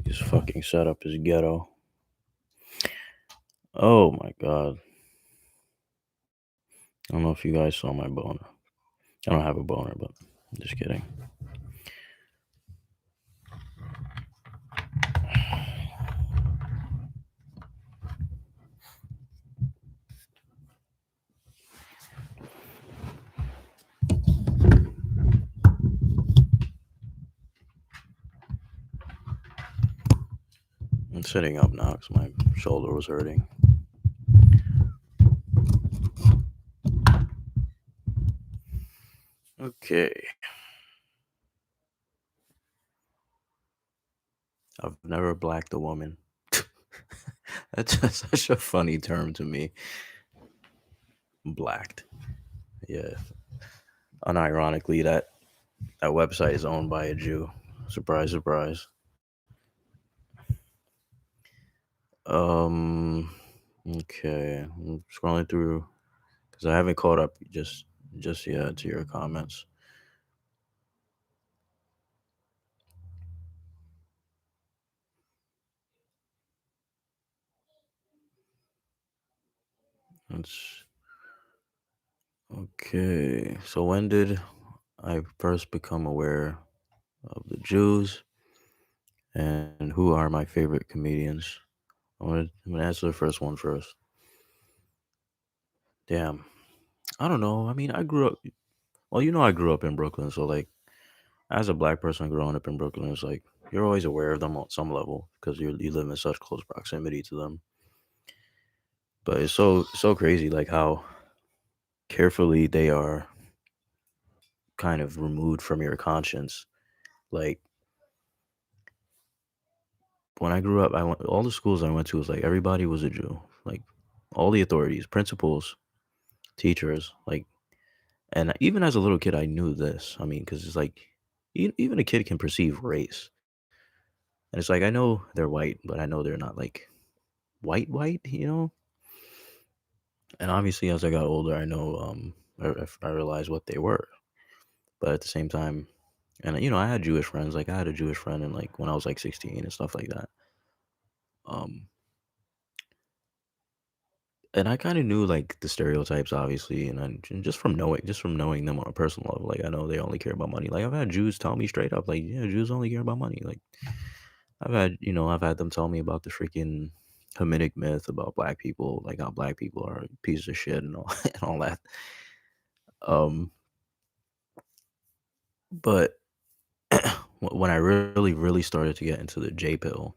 His fucking setup is ghetto. Oh my God. I don't know if you guys saw my boner. I don't have a boner, but I'm just kidding. I'm sitting up now because my shoulder was hurting. Okay. I've never blacked a woman. That's just such a funny term to me. Blacked. Yeah. Unironically, that website is owned by a Jew. Surprise, surprise. Um. Okay. I'm scrolling through because I haven't caught up just yet to your comments. Let's okay. So when did I first become aware of the Jews and who are my favorite comedians? I'm gonna answer the first one first. Damn. I don't know. I mean, I grew up. Well, I grew up in Brooklyn, so like as a black person growing up in Brooklyn, it's like you're always aware of them on some level because you live in such close proximity to them. But it's so crazy, like how carefully they are kind of removed from your conscience. Like when I grew up, I went all the schools I went to was like everybody was a Jew. Like all the authorities, principals, teachers, like, and even as a little kid, I knew this. I mean, because it's like even a kid can perceive race, and it's like I know they're white, but I know they're not like white. And obviously, as I got older, I know I realized what they were. But at the same time, and I had Jewish friends. Like I had a Jewish friend, and like when I was like 16 and stuff like that. Um, and I kind of knew like the stereotypes, obviously, and just from knowing them on a personal level, like I know they only care about money. Like I've had Jews tell me straight up, like yeah, Jews only care about money. Like I've had them tell me about the freaking Hamitic myth about black people, like how black people are pieces of shit and all and all that. Um, but when I really started to get into the J pill,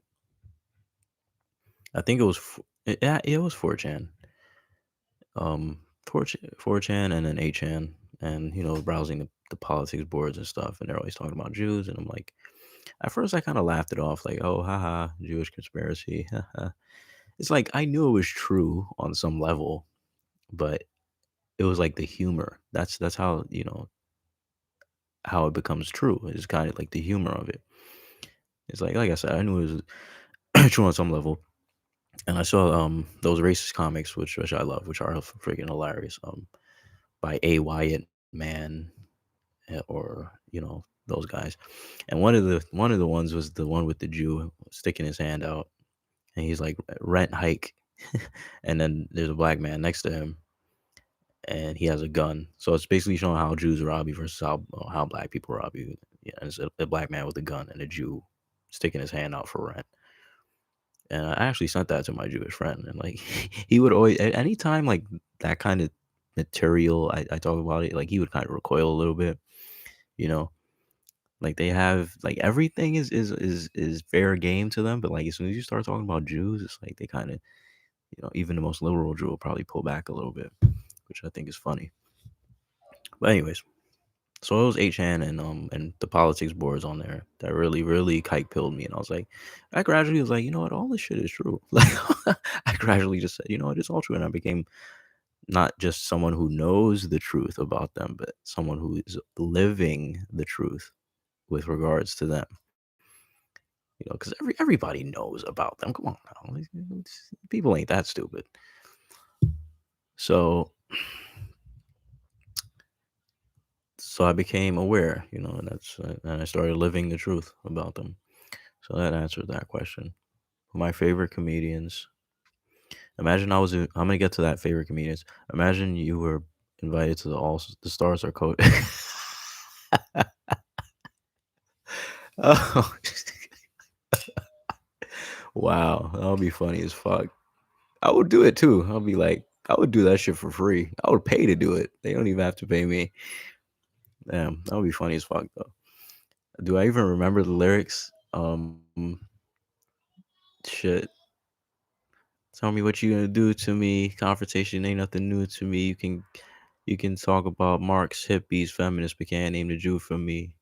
I think it was yeah, it was 4chan. 4chan and then 8chan, and browsing the politics boards and stuff, and they're always talking about Jews, and I'm like, at first I kind of laughed it off, like, oh, haha, Jewish conspiracy. Haha. It's like I knew it was true on some level, but it was like the humor. That's how it becomes true. It's kind of like the humor of it. It's like I said, I knew it was true on some level, and I saw those racist comics, which I love, which are freaking hilarious. By A. Wyatt Man, or those guys. And one of the ones was the one with the Jew sticking his hand out, and he's like rent hike, and then there's a black man next to him, and he has a gun. So it's basically showing how Jews rob you versus how black people rob you. Yeah, and it's a black man with a gun and a Jew sticking his hand out for rent. And I actually sent that to my Jewish friend, and like he would always, anytime like that kind of material, I talk about it, like he would kind of recoil a little bit, you know. Like they have like everything is fair game to them, but like as soon as you start talking about Jews, it's like they kind of, even the most liberal Jew will probably pull back a little bit, which I think is funny. But anyways, so it was HN and the politics boards on there that really kite pilled me, and I gradually was like, you know what, all this shit is true. Like I gradually just said, you know what, it's all true, and I became not just someone who knows the truth about them, but someone who is living the truth with regards to them. Because everybody knows about them. Come on now, people ain't that stupid. So, so I became aware, and I started living the truth about them. So that answered that question. My favorite comedians. Imagine I'm gonna get to that favorite comedians. Imagine you were invited to the Stars Are Coach. Oh, wow, that would be funny as fuck. I would do it too. I'll be like, I would do that shit for free. I would pay to do it. They don't even have to pay me. Damn, that would be funny as fuck though. Do I even remember the lyrics? Shit. Tell me what you gonna do to me. Confrontation ain't nothing new to me. You can talk about Marx, hippies, feminists, but can't name the Jew for me.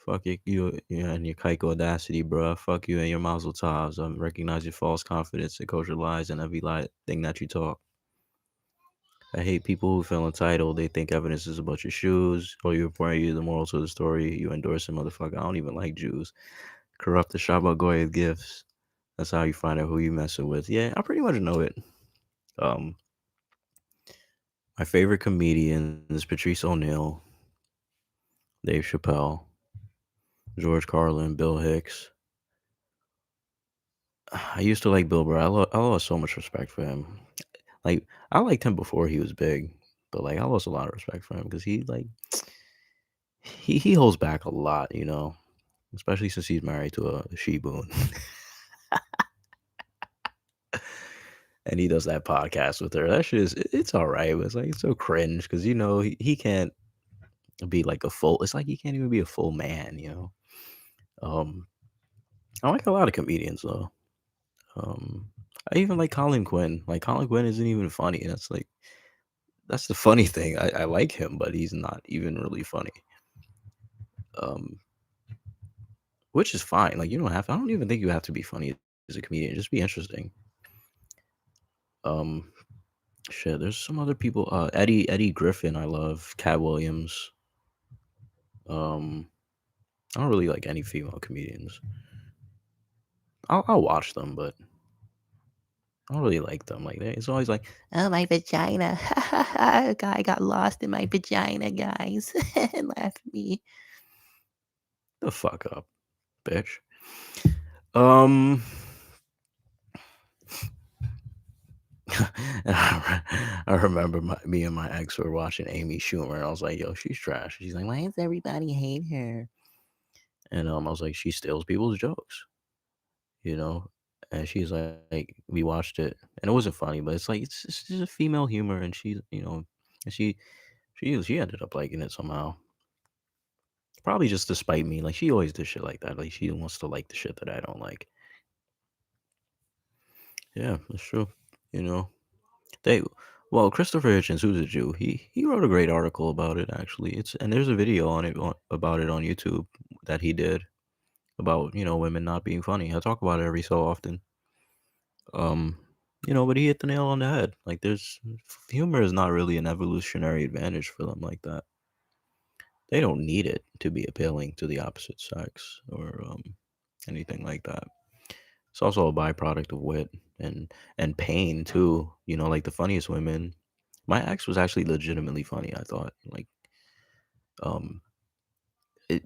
Fuck you and your kike audacity, bruh. Fuck you and your mazel tovs. Recognize your false confidence and kosher lies and every lie thing that you talk. I hate people who feel entitled. They think evidence is about your shoes, or you're pouring you the morals of the story. You endorse a motherfucker. I don't even like Jews. Corrupt the Shabbat Goya gifts. That's how you find out who you messing with. Yeah, I pretty much know it. Um, my favorite comedians: Patrice O'Neill, Dave Chappelle, George Carlin, Bill Hicks. I used to like Bill Burr. I lost so much respect for him. Like I liked him before he was big, but like I lost a lot of respect for him because he like he holds back a lot, you know, especially since he's married to a she boon. And he does that podcast with her. That shit is it's all right, but it's like it's so cringe because you know he can't be like a full. It's like he can't even be a full man, you know. Um, I like a lot of comedians though. Um, I even like Colin Quinn. Like Colin Quinn isn't even funny. That's the funny thing. I like him, but he's not even really funny. Um, which is fine. Like you don't have. I don't even think you have to be funny as a comedian. Just be interesting. Um, shit. There's some other people. Eddie Griffin. I love Cat Williams. Um, I don't really like any female comedians. I'll watch them, but I don't really like them. Like it's always like, oh my vagina, a guy got lost in my vagina, guys. Laugh at me. The fuck up, bitch. Um, I remember me and my ex were watching Amy Schumer, and I was like, "Yo, she's trash." She's like, "Why does everybody hate her?" And I was like, "She steals people's jokes, you know." And she's like, "We watched it, and it wasn't funny, but it's like it's just a female humor, and she, you know, and she ended up liking it somehow. Probably just to spite me. Like she always does shit like that. Like she wants to like the shit that I don't like. Yeah, that's true. You know, they well, Christopher Hitchens, who's a Jew, he wrote a great article about it actually. It's and there's a video on it about it on YouTube that he did about women not being funny. I talk about it every so often. Um, but he hit the nail on the head. Like there's humor is not really an evolutionary advantage for them like that. They don't need it to be appealing to the opposite sex or anything like that. It's also a byproduct of wit and pain too. Like the funniest women. My ex was actually legitimately funny. I thought um,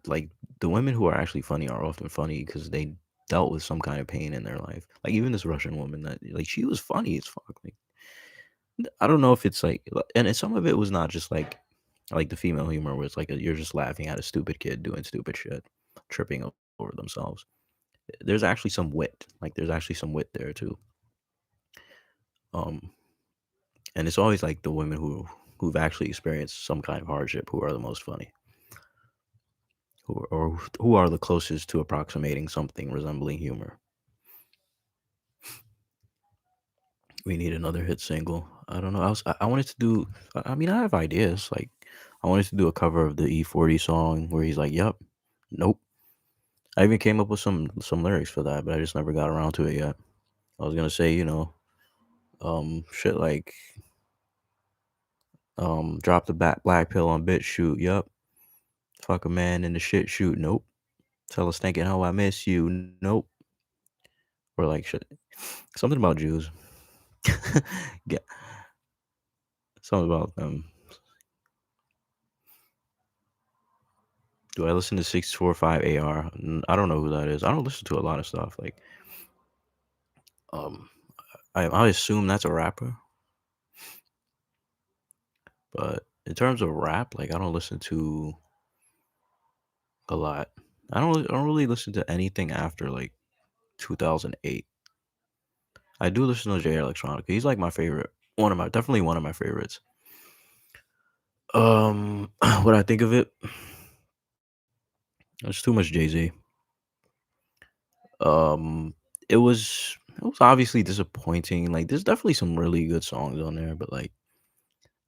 like the women who are actually funny are often funny because they dealt with some kind of pain in their life. Like even this Russian woman that like she was funny as fuck. Like I don't know if it's like, some of it was not just like the female humor where it's like you're just laughing at a stupid kid doing stupid shit, tripping over themselves. There's actually some wit. Like there's actually some wit there too. Um, and it's always like the women who've actually experienced some kind of hardship who are the most funny, who are the closest to approximating something resembling humor. We need another hit single. I don't know. I wanted to do. I mean, I have ideas. Like I wanted to do a cover of the E40 song where he's like, "Yep, nope." I even came up with some lyrics for that, but I just never got around to it yet. I was gonna say, shit like, drop the black pill on bitch shoot. Yup. Fuck a man in the shit shoot. Nope. Tell us thinking how I miss you. Nope. Or like shit. Something about Jews. Yeah. Something about them. Do I listen to 645 AR? I don't know who that is. I don't listen to a lot of stuff. Like, um, I assume that's a rapper, but in terms of rap, like I don't listen to a lot. I don't really listen to anything after like 2008. I do listen to Jay Electronica. He's like my favorite. Definitely one of my favorites. What I think of it, it's too much Jay Z. Um, it was obviously disappointing. Like, there's definitely some really good songs on there, but like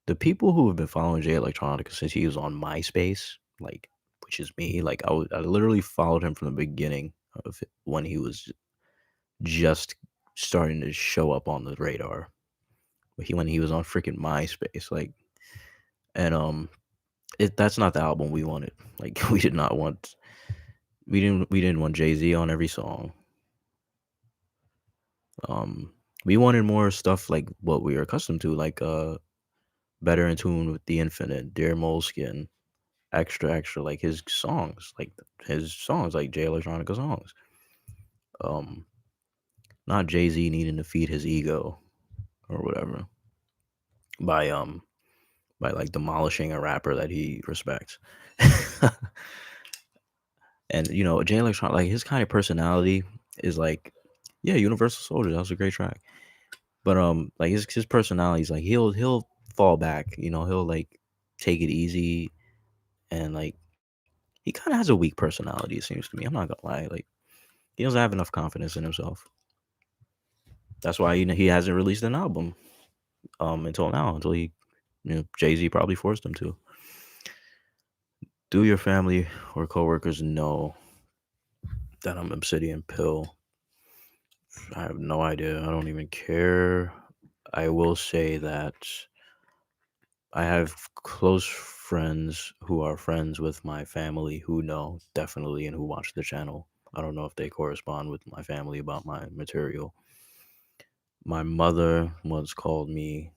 the people who have been following Jay Electronica since he was on MySpace, like, which is me, like I literally followed him from the beginning of when he was just starting to show up on the radar. When he was on freaking MySpace, like, and that's not the album we wanted. Like, we didn't want Jay Z on every song. Um, we wanted more stuff like what we were accustomed to, like Better in Tune with the Infinite, Dear Moleskin, Extra Extra, like his songs, like Jay Electronica songs. Um, Not Jay Z needing to feed his ego or whatever. by like demolishing a rapper that he respects. And Jay Electron, like his kind of personality is like, yeah, Universal Soldier. That was a great track. But like his personality is like he'll fall back. He'll like take it easy, and like he kind of has a weak personality. It seems to me. I'm not gonna lie. Like he doesn't have enough confidence in himself. That's why he hasn't released an album until now. Until Jay-Z probably forced him to. Do your family or coworkers know that I'm Obsidian Pill? I have no idea. I don't even care. I will say that I have close friends who are friends with my family who know definitely and who watch the channel. I don't know if they correspond with my family about my material. My mother once called me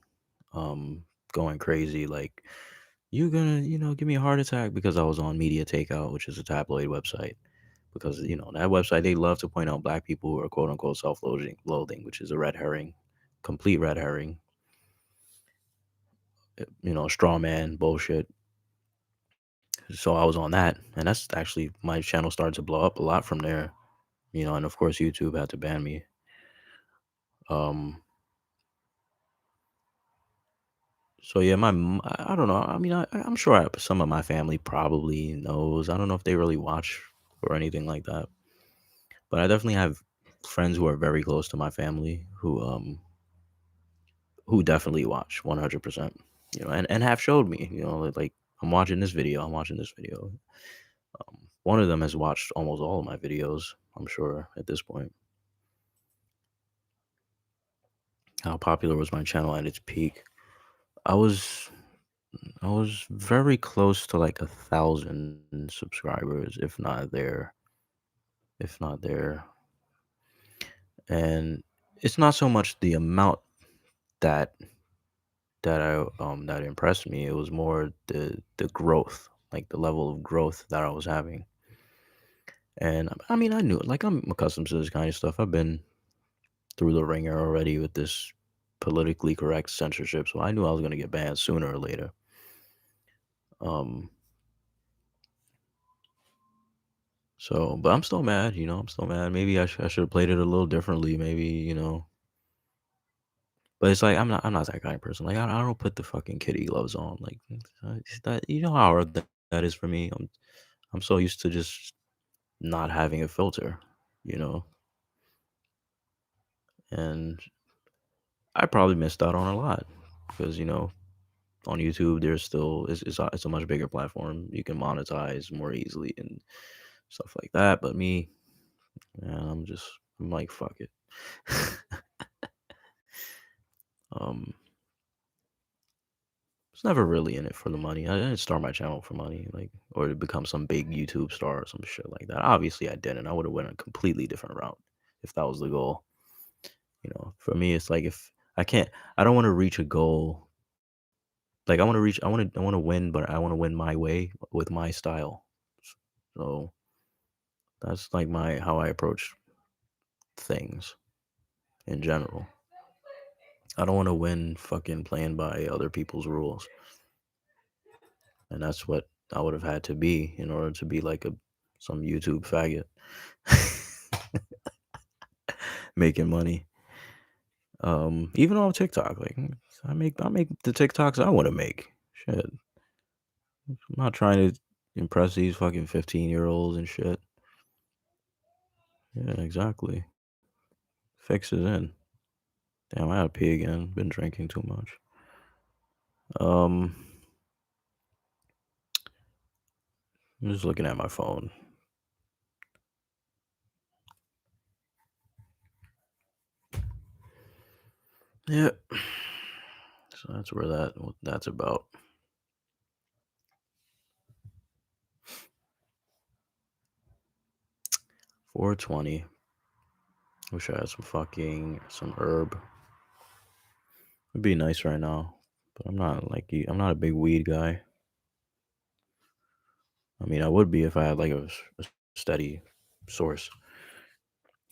going crazy, like, you gonna, give me a heart attack because I was on Media Takeout, which is a tabloid website. Because, that website, they love to point out black people who are quote unquote self-loathing, which is a red herring, complete red herring, straw man bullshit. So I was on that, and that's actually, my channel started to blow up a lot from there, and of course YouTube had to ban me. Um, so yeah, I don't know. I mean, I'm sure some of my family probably knows. I don't know if they really watch or anything like that, but I definitely have friends who are very close to my family who definitely watch 100%, and have showed me, like, I'm watching this video, I'm watching this video. One of them has watched almost all of my videos, I'm sure, at this point. How popular was my channel at its peak? I was I was very close to like 1,000 subscribers, if not there. And it's not so much the amount that that impressed me. It was more the growth, like the level of growth that I was having. And I mean, I knew it. Like, I'm accustomed to this kind of stuff. I've been through the ringer already with this politically correct censorship, so I knew I was gonna get banned sooner or later. Um, but I'm still mad. I'm still mad. Maybe I should have played it a little differently. Maybe, but it's like I'm not that kind of person. Like, I don't put the fucking kitty gloves on. Like, it's that, how hard that is for me. I'm so used to just not having a filter, you know, and I probably missed out on a lot because, on YouTube, there's still it's a much bigger platform. You can monetize more easily and stuff like that. But me, man, I'm like, fuck it. um, it's never really in it for the money. I didn't start my channel for money, like, or to become some big YouTube star or some shit like that. Obviously, I didn't. I would have went a completely different route if that was the goal. For me, it's like, if I can't, I don't want to reach a goal. Like, I want to win, but I want to win my way with my style. So that's like how I approach things in general. I don't want to win fucking playing by other people's rules. And that's what I would have had to be in order to be like some YouTube faggot making money. Even on TikTok, like, I make the TikToks I want to make. Shit. I'm not trying to impress these fucking 15-year-olds and shit. Yeah, exactly. Fix it in. Damn, I gotta pee again. Been drinking too much. Um, I'm just looking at my phone. Yeah. So that's what that's about. 420. Wish I had some herb. It'd be nice right now, but I'm not like you. I'm not a big weed guy. I mean, I would be if I had like a steady source,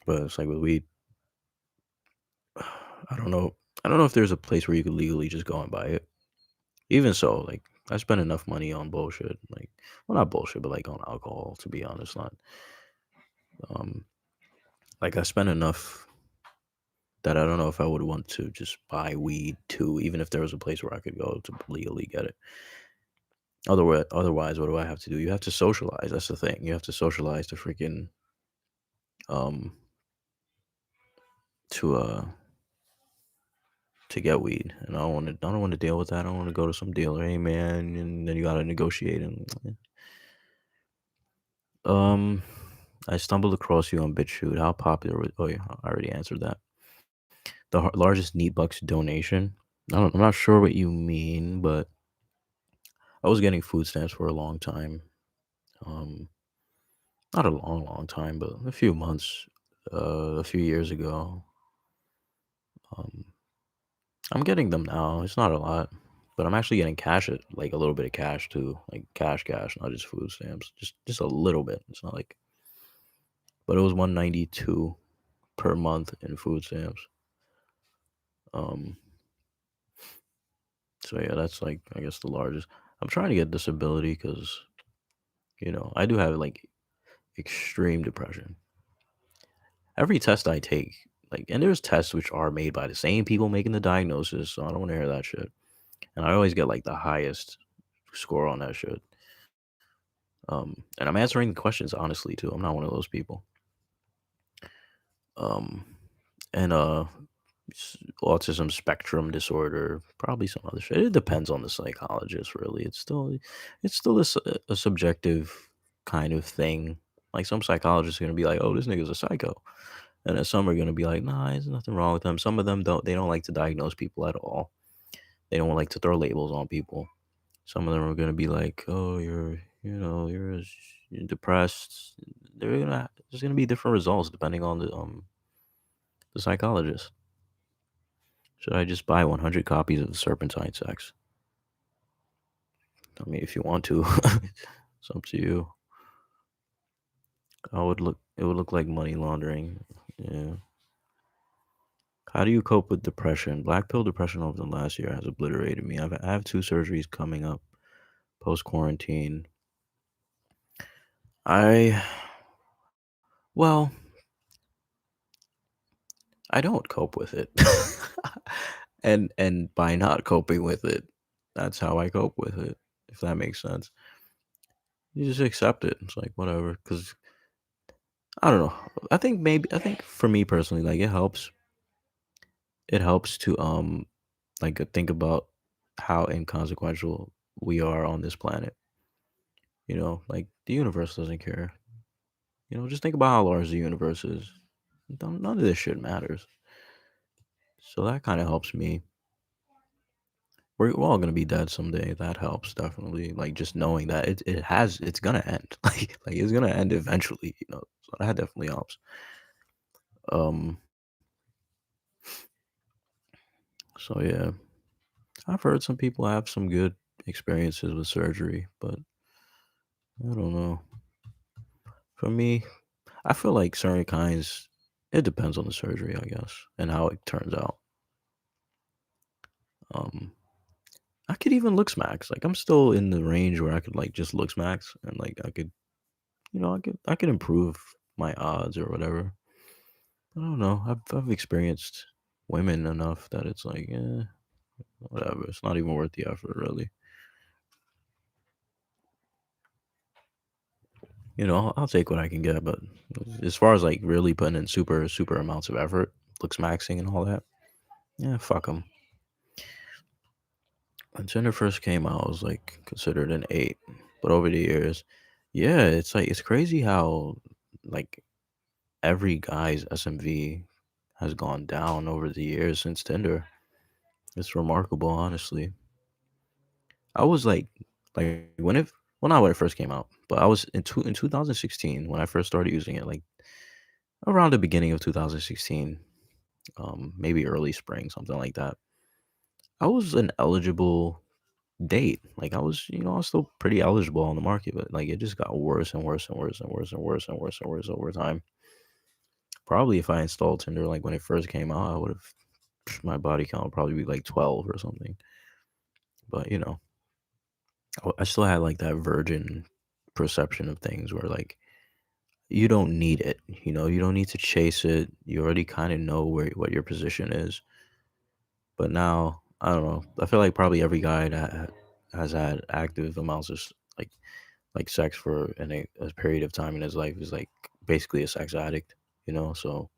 but it's like with weed, I don't know. I don't know if there's a place where you could legally just go and buy it. Even so, like I spend enough money on bullshit, like well not bullshit, but like on alcohol to be honest. Not um like I spend enough that I don't know if I would want to just buy weed too, even if there was a place where I could go to legally get it. Otherwise, what do I have to do? You have to socialize. That's the thing. You have to socialize to freaking um to to get weed, and I don't want to. I don't want to deal with that. I don't want to go to some dealer. Hey man, and then you gotta negotiate. And um, I stumbled across you on BitChute. How popular? Oh yeah, I already answered that. The largest neat bucks donation. I'm not sure what you mean, but I was getting food stamps for a long time. Um, not a long time, but a few months, a few years ago. Um, I'm getting them now. It's not a lot, but I'm actually getting cash it like a little bit of cash too, like cash, not just food stamps, just a little bit. It's not like, but it was 192 per month in food stamps. Um, so yeah, that's like I guess the largest. I'm trying to get disability because I do have like extreme depression. Every test I take, like, and there's tests which are made by the same people making the diagnosis, so I don't want to hear that shit. And I always get like the highest score on that shit. And I'm answering the questions honestly too. I'm not one of those people. Um, and autism spectrum disorder, probably some other shit. It depends on the psychologist, really. It's still a subjective kind of thing. Like some psychologists are gonna be like, "Oh, this nigga's a psycho," and then some are gonna be like, "Nah, there's nothing wrong with them." Some of them don't. They don't like to diagnose people at all. They don't like to throw labels on people. Some of them are gonna be like, "Oh, you're depressed." There's gonna be different results depending on the psychologist. Should I just buy 100 copies of the Serpentine Sex? I mean, if you want to, it's up to you. It would look like money laundering. Yeah. How do you cope with depression? Black pill depression over the last year has obliterated me. I have two surgeries coming up post quarantine. I well, I don't cope with it. And by not coping with it, that's how I cope with it, if that makes sense. You just accept it. It's like whatever. Cause I don't know. I think for me personally, like it helps to like think about how inconsequential we are on this planet. Like the universe doesn't care. Just think about how large the universe is. None of this shit matters. So that kind of helps me. We're all gonna be dead someday. That helps definitely. Like just knowing that it's gonna end. Like it's gonna end eventually. So that definitely helps. Um. So yeah, I've heard some people have some good experiences with surgery, but I don't know. For me, I feel like certain kinds. It depends on the surgery, I guess, and how it turns out. Um. I could even look smacks. Like I'm still in the range where I could like just look smacks and like I could I could improve my odds or whatever. I don't know. I've experienced women enough that it's like, whatever. It's not even worth the effort, really. I'll take what I can get, but as far as like really putting in super amounts of effort, looks maxing and all that, yeah, fuck them. When Tinder first came out, I was like considered an eight, but over the years, yeah, it's like it's crazy how like every guy's SMV has gone down over the years since Tinder. It's remarkable, honestly. I was like well, not when it first came out, but I was in 2016 when I first started using it, like around the beginning of 2016, maybe early spring, something like that. I was an eligible date. Like I was still pretty eligible on the market, but like it just got worse and worse and worse and worse and worse and worse and worse over time. Probably if I installed Tinder like when it first came out, I would have. my body count would probably be like 12 or something. But I still had like that virgin perception of things where like you don't need it. You don't need to chase it. You already kind of know what your position is. But now, I don't know. I feel like probably every guy that has had active amounts of like sex for a period of time in his life is like basically a sex addict. So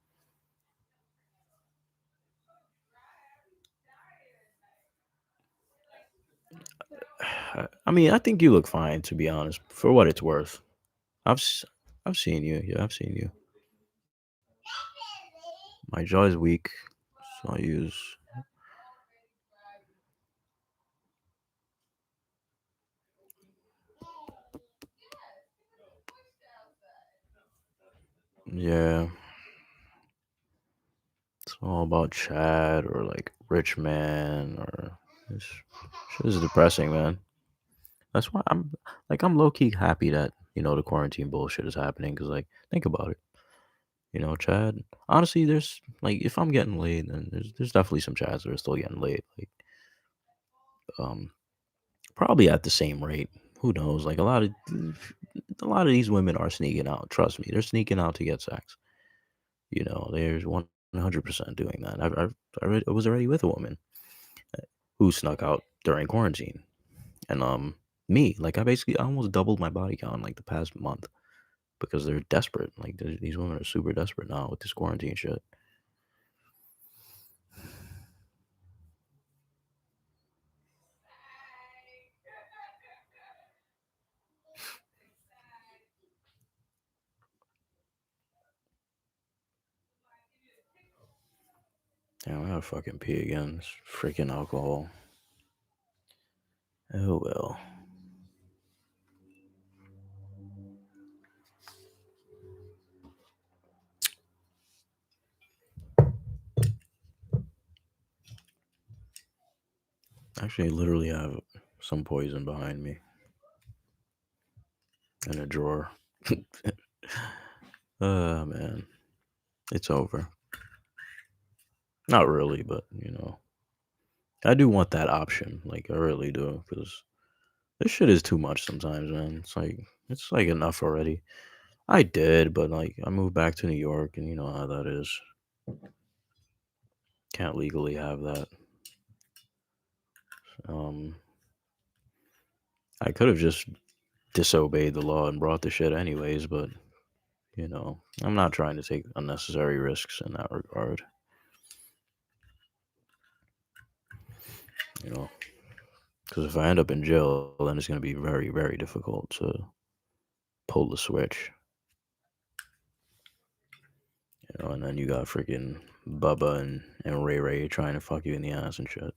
I mean, I think you look fine, to be honest, for what it's worth. I've s- I've seen you. Yeah, I've seen you. My jaw is weak, so I use. Yeah, it's all about Chad or like rich man or this shit is depressing, man. That's why I'm low key happy that the quarantine bullshit is happening because like think about it. Chad. Honestly, there's like if I'm getting laid, then there's definitely some Chads that are still getting laid. Like um probably at the same rate. Who knows? Like a lot of these women are sneaking out. Trust me, they're sneaking out to get sex. There's 100% doing that. I was already with a woman who snuck out during quarantine, and me like I almost doubled my body count in, like the past month because they're desperate. Like these women are super desperate now with this quarantine shit. Damn, I gotta fucking pee again. It's freaking alcohol. Oh well. Actually, I literally have some poison behind me in a drawer. Man, it's over. Not really, but I do want that option. Like I really do, because this shit is too much sometimes, man. It's like enough already. I did, but like I moved back to New York, and you know how that is. Can't legally have that. Um, I could have just disobeyed the law and brought the shit anyways, but I'm not trying to take unnecessary risks in that regard. You know, because if I end up in jail, then it's going to be very, very difficult to pull the switch. And then you got freaking Bubba and Ray Ray trying to fuck you in the ass and shit.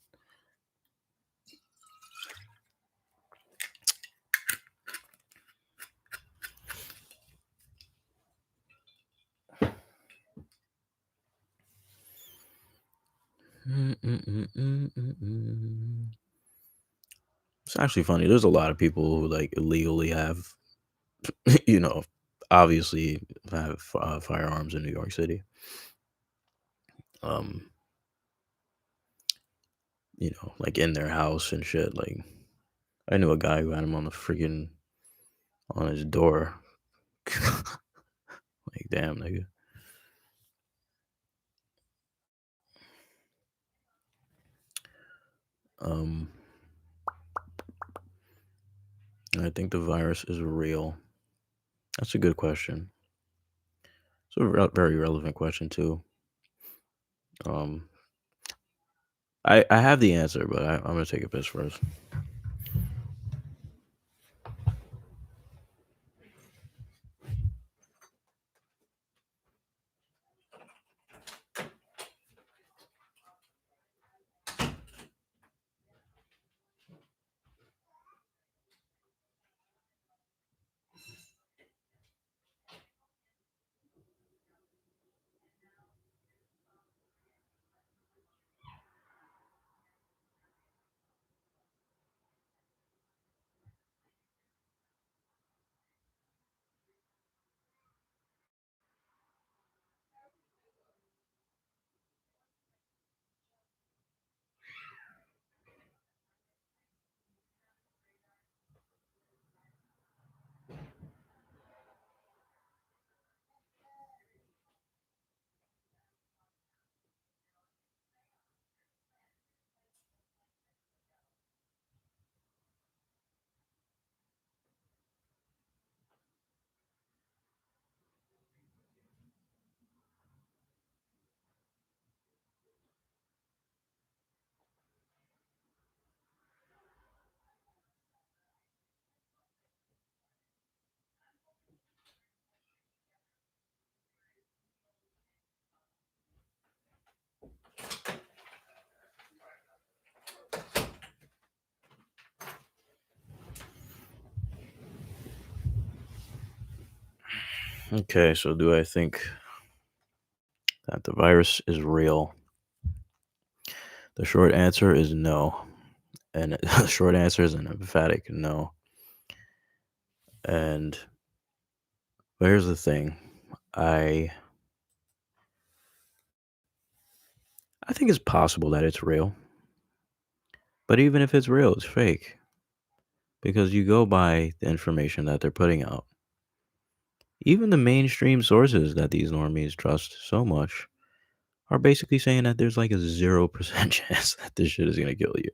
Mm-mm-mm-mm-mm-mm. It's actually funny. There's a lot of people who like illegally have, you know, obviously have firearms in New York City. Um, like in their house and shit. Like I knew a guy who had him on the freaking on his door. Like damn, nigga. Um, I think the virus is real. That's a good question. It's a very relevant question too. Um, I have the answer, but I'm gonna take a piss first. Okay, so do I think that the virus is real? The short answer is no. And the short answer is an emphatic no. And but here's the thing. I I think it's possible that it's real. But even if it's real, it's fake. Because you go by the information that they're putting out. Even the mainstream sources that these normies trust so much are basically saying that there's like a 0% chance that this shit is gonna kill you.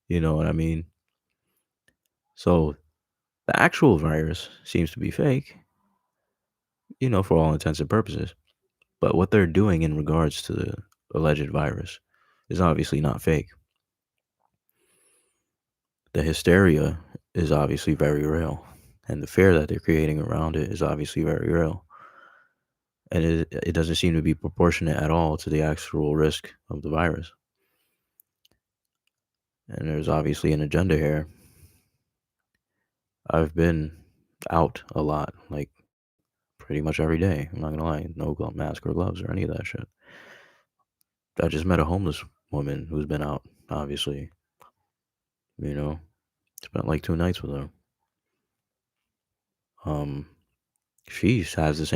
You know what I mean? So the actual virus seems to be fake, for all intents and purposes. But what they're doing in regards to the alleged virus is obviously not fake. The hysteria is obviously very real. And the fear that they're creating around it is obviously very real. And it doesn't seem to be proportionate at all to the actual risk of the virus. And there's obviously an agenda here. I've been out a lot, like pretty much every day. I'm not gonna lie, no mask or gloves or any of that shit. I just met a homeless woman who's been out, obviously. You know, spent like 2 nights with her. Um, she has the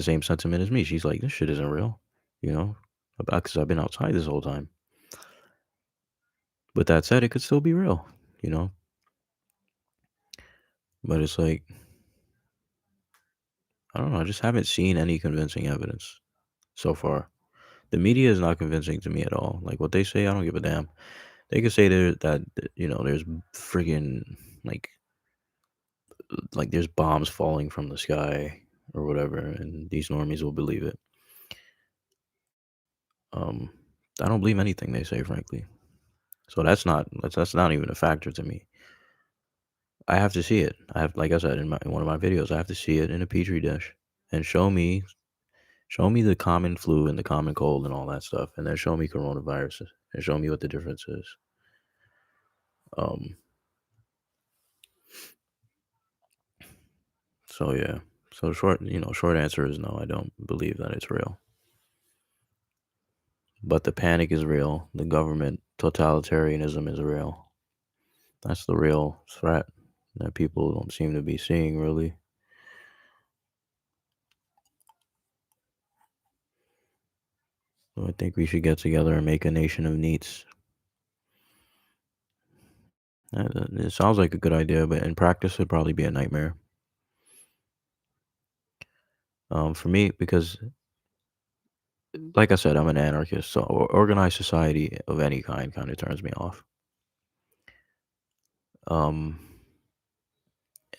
same sentiment as me. She's like, this shit isn't real, you know, because I've been outside this whole time. But that said, it could still be real, you know. But it's like, I don't know. I just haven't seen any convincing evidence so far. The media is not convincing to me at all. Like what they say, I don't give a damn. They could say that there's friggin' like there's bombs falling from the sky or whatever, and these normies will believe it. Um, I don't believe anything they say, frankly. So that's not even a factor to me. I have to see it. Like I said in one of my videos, I have to see it in a petri dish and show me the common flu and the common cold and all that stuff, and then show me coronavirus and show me what the difference is. Um, so yeah. So short answer is no. I don't believe that it's real. But the panic is real. The government totalitarianism is real. That's the real threat that people don't seem to be seeing, really. So I think we should get together and make a nation of neats. It sounds like a good idea, but in practice, it'd probably be a nightmare. For me, because like I said, I'm an anarchist, so organized society of any kind of turns me off. Um,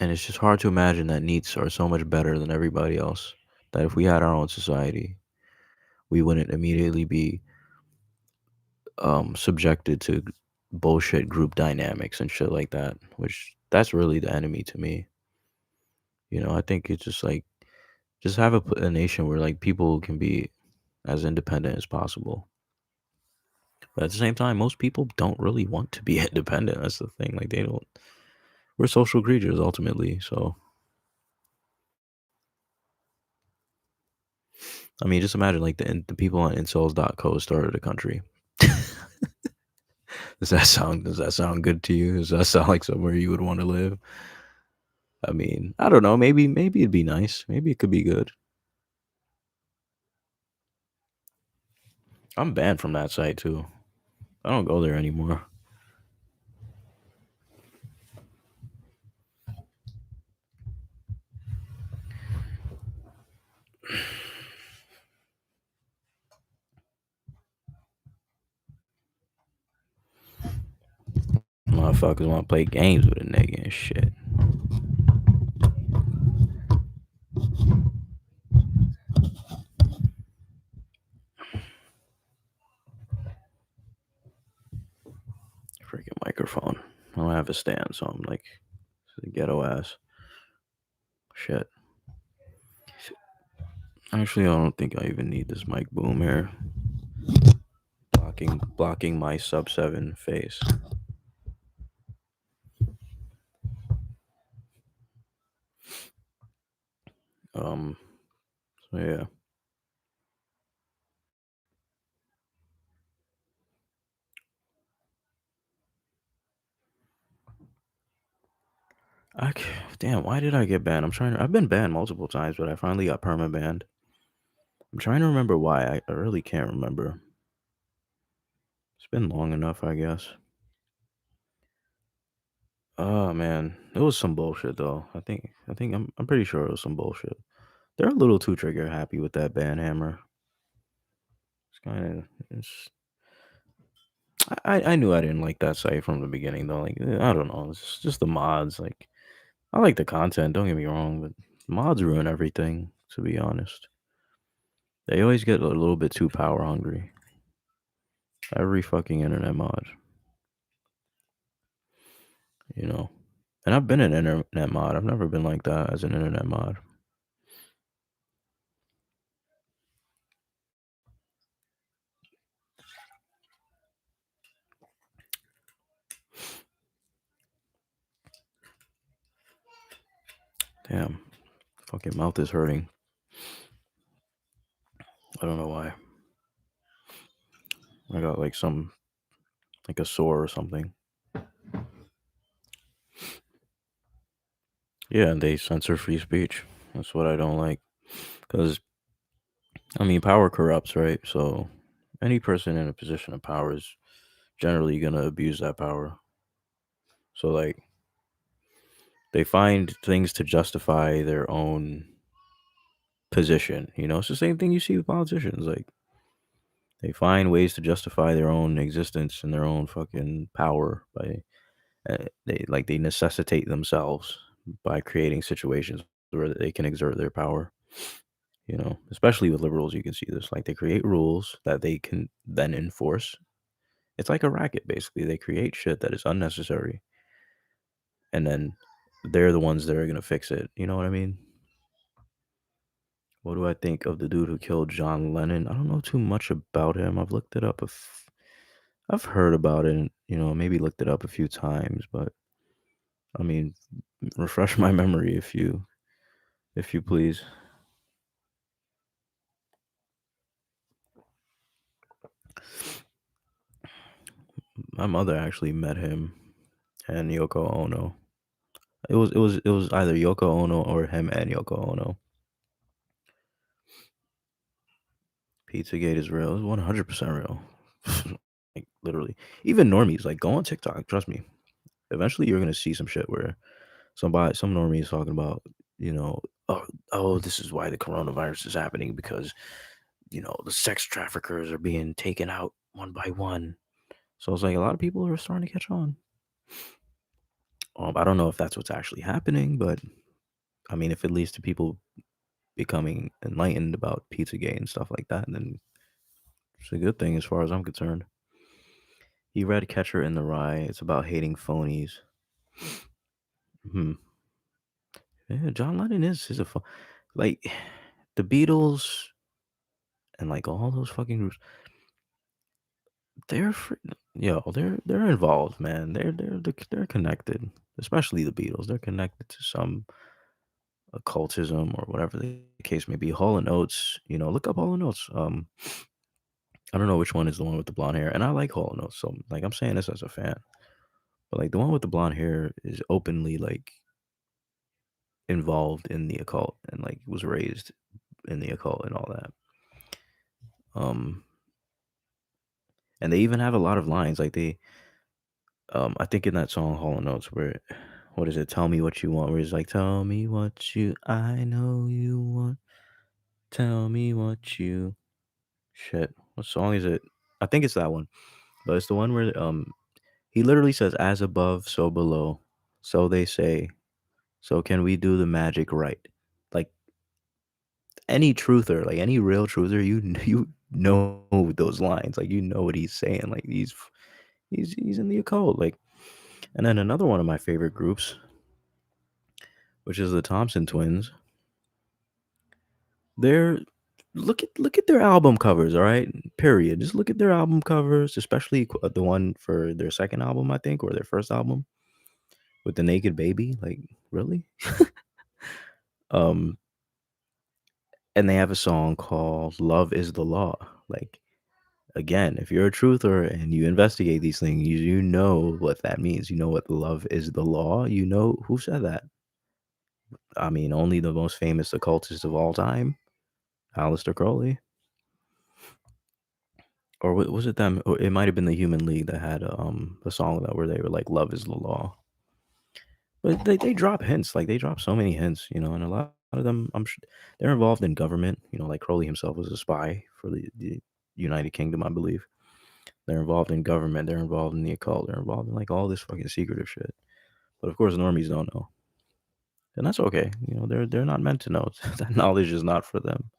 and it's just hard to imagine that neats are so much better than everybody else. That if we had our own society, we wouldn't immediately be subjected to bullshit group dynamics and shit like that. Which that's really the enemy to me. I think it's just like just have a nation where like people can be as independent as possible. But at the same time, most people don't really want to be independent. That's the thing. Like they don't. We're social creatures ultimately. So I mean, just imagine like the people on incels.co started a country. Does that sound good to you? Does that sound like somewhere you would want to live? I mean, I don't know. Maybe it'd be nice. Maybe it could be good. I'm banned from that site too. I don't go there anymore. Motherfuckers want to play games with a nigga and shit. Freaking microphone. I don't have a stand, so I'm like ghetto ass. Shit. Actually, I don't think I even need this mic boom here. blocking my sub 7 face. So yeah. Damn, why did I get banned? I've been banned multiple times, but I finally got perma banned. I'm trying to remember why. I really can't remember. It's been long enough, I guess. Oh man, it was some bullshit though. I'm pretty sure it was some bullshit. They're a little too trigger happy with that ban hammer. It's kind of it's. I knew I didn't like that site from the beginning though. Like I don't know, it's just the mods. Like I like the content. Don't get me wrong, but mods ruin everything. To be honest, they always get a little bit too power hungry. Every fucking internet mod, you know. And I've been an internet mod. I've never been like that as an internet mod. Damn, fucking mouth is hurting. I don't know why. I got like like a sore or something. Yeah, and they censor free speech. That's what I don't like. Because, I mean, power corrupts, right? So any person in a position of power is generally going to abuse that power. So, like, they find things to justify their own position. You know, it's the same thing you see with politicians. Like, they find ways to justify their own existence and their own fucking power by they necessitate themselves by creating situations where they can exert their power. You know, especially with liberals, you can see this. Like they create rules that they can then enforce. It's like a racket, basically. They create shit that is unnecessary, and then they're the ones that are gonna fix it. You know what I mean? What do I think of the dude who killed John Lennon? I don't know too much about him. I've looked it up. I've heard about it. You know, maybe looked it up a few times, but I mean, refresh my memory if you please. My mother actually met him and Yoko Ono. It was either Yoko Ono or him and Yoko Ono. Pizzagate is real. It's 100% real. Like literally. Even normies, like go on TikTok, trust me. Eventually you're gonna see some shit where some normie is talking about, you know, oh, this is why the coronavirus is happening because, you know, the sex traffickers are being taken out one by one. So it's like a lot of people are starting to catch on. I don't know if that's what's actually happening, but I mean, if it leads to people becoming enlightened about Pizzagate and stuff like that, then it's a good thing as far as I'm concerned. He read Catcher in the Rye. It's about hating phonies. Hmm. Yeah, John Lennon is a like the Beatles and like all those fucking groups. They're they're involved, man. They're connected. Especially the Beatles. They're connected to some occultism or whatever the case may be. Hall and Oates, you know, look up Hall and Oates. I don't know which one is the one with the blonde hair, and I like Hall and Oates, so like I'm saying this as a fan. But like the one with the blonde hair is openly like involved in the occult and like was raised in the occult and all that. Um, and they even have a lot of lines like I think in that song Hall and Oates where what is it? Tell me what you want. Where he's like, tell me what you I know you want. Tell me what you shit. What song is it? I think it's that one. But it's the one where he literally says, as above, so below. So they say. So can we do the magic right? Like any truther, like any real truther, you know those lines. Like you know what he's saying. Like he's in the occult. Like and then another one of my favorite groups, which is the Thompson twins. They're look at their album covers, all right? Period. Just look at their album covers, especially the one for their second album, I think, or their first album with the naked baby. Like, really? Um, and they have a song called "Love Is the Law." Like, again, if you're a truther and you investigate these things, you know what that means. You know what love is the law. You know who said that. I mean, only the most famous occultist of all time, Aleister Crowley. Or was it them? Or it might have been the Human League that had a song that where they were like, "Love is the law." But they drop hints, like they drop so many hints, and a lot of them, they're involved in government. Like Crowley himself was a spy for the United Kingdom, I believe. They're involved in government. They're involved in the occult. They're involved in like all this fucking secretive shit. But of course, normies don't know, and that's okay. They're not meant to know. That knowledge is not for them.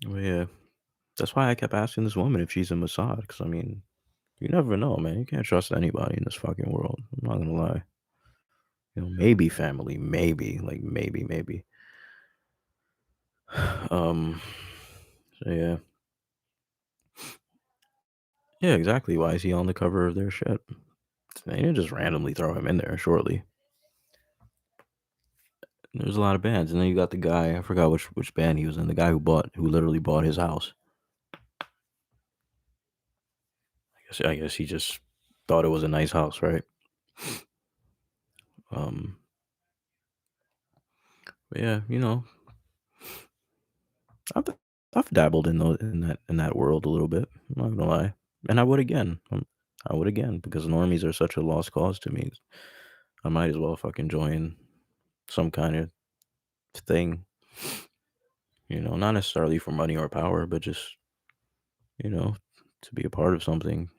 But yeah, that's why I kept asking this woman if she's a Mossad, because I mean, you never know, man. You can't trust anybody in this fucking world. I'm not gonna lie. Maybe family, maybe, like maybe. Um, so yeah, yeah, exactly. Why is he on the cover of their shit? They didn't just randomly throw him in there. Surely, there's a lot of bands, and then you got the guy. I forgot which band he was in. The guy who literally bought his house. I guess he just thought it was a nice house, right? Um, but yeah, I've I've dabbled in that world a little bit. I'm not gonna lie, and I would again. I would again because normies are such a lost cause to me. I might as well fucking join some kind of thing. Not necessarily for money or power, but just you know to be a part of something,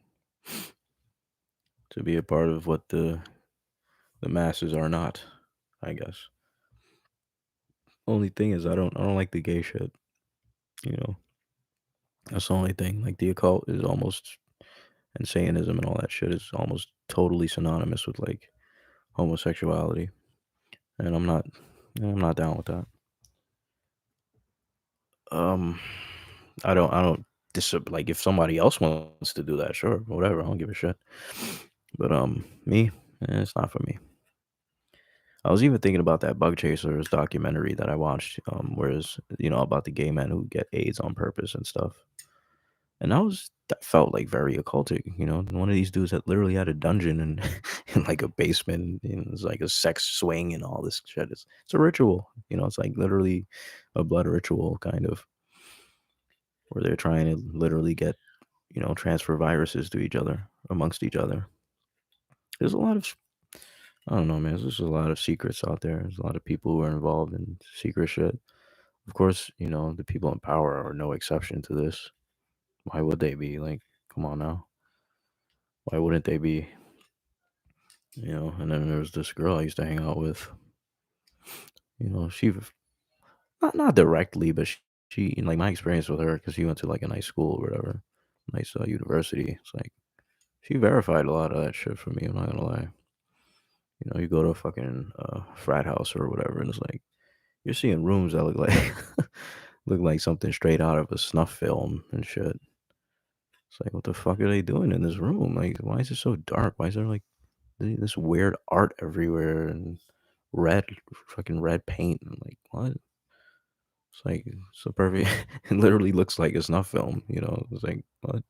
to be a part of what the masses are not. I guess. Only thing is, I don't like the gay shit. You know, that's the only thing. Like the occult is almost and Satanism and all that shit is almost totally synonymous with like homosexuality, and I'm not down with that. Um, I don't like if somebody else wants to do that, sure, whatever. I don't give a shit. But me, it's not for me. I was even thinking about that Bug Chasers documentary that I watched, whereas about the gay men who get AIDS on purpose and stuff. And that felt like very occultic, one of these dudes that literally had a dungeon and in like a basement, and it's like a sex swing and all this shit. It's a ritual, it's like literally a blood ritual kind of where they're trying to literally get, transfer viruses to each other amongst each other. There's a lot of I don't know, man. There's just a lot of secrets out there. There's a lot of people who are involved in secret shit. Of course, the people in power are no exception to this. Why would they be? Like, come on now. Why wouldn't they be? And then there was this girl I used to hang out with. She not directly, but she like my experience with her because she went to like a nice school or whatever, nice university. It's like she verified a lot of that shit for me. I'm not gonna lie. You go to a fucking frat house or whatever, and it's like you're seeing rooms that look like look like something straight out of a snuff film and shit. It's like, what the fuck are they doing in this room? Like, why is it so dark? Why is there like this weird art everywhere and red, fucking red paint? And like, what? It's like so perfect. It literally looks like a snuff film. It's like what?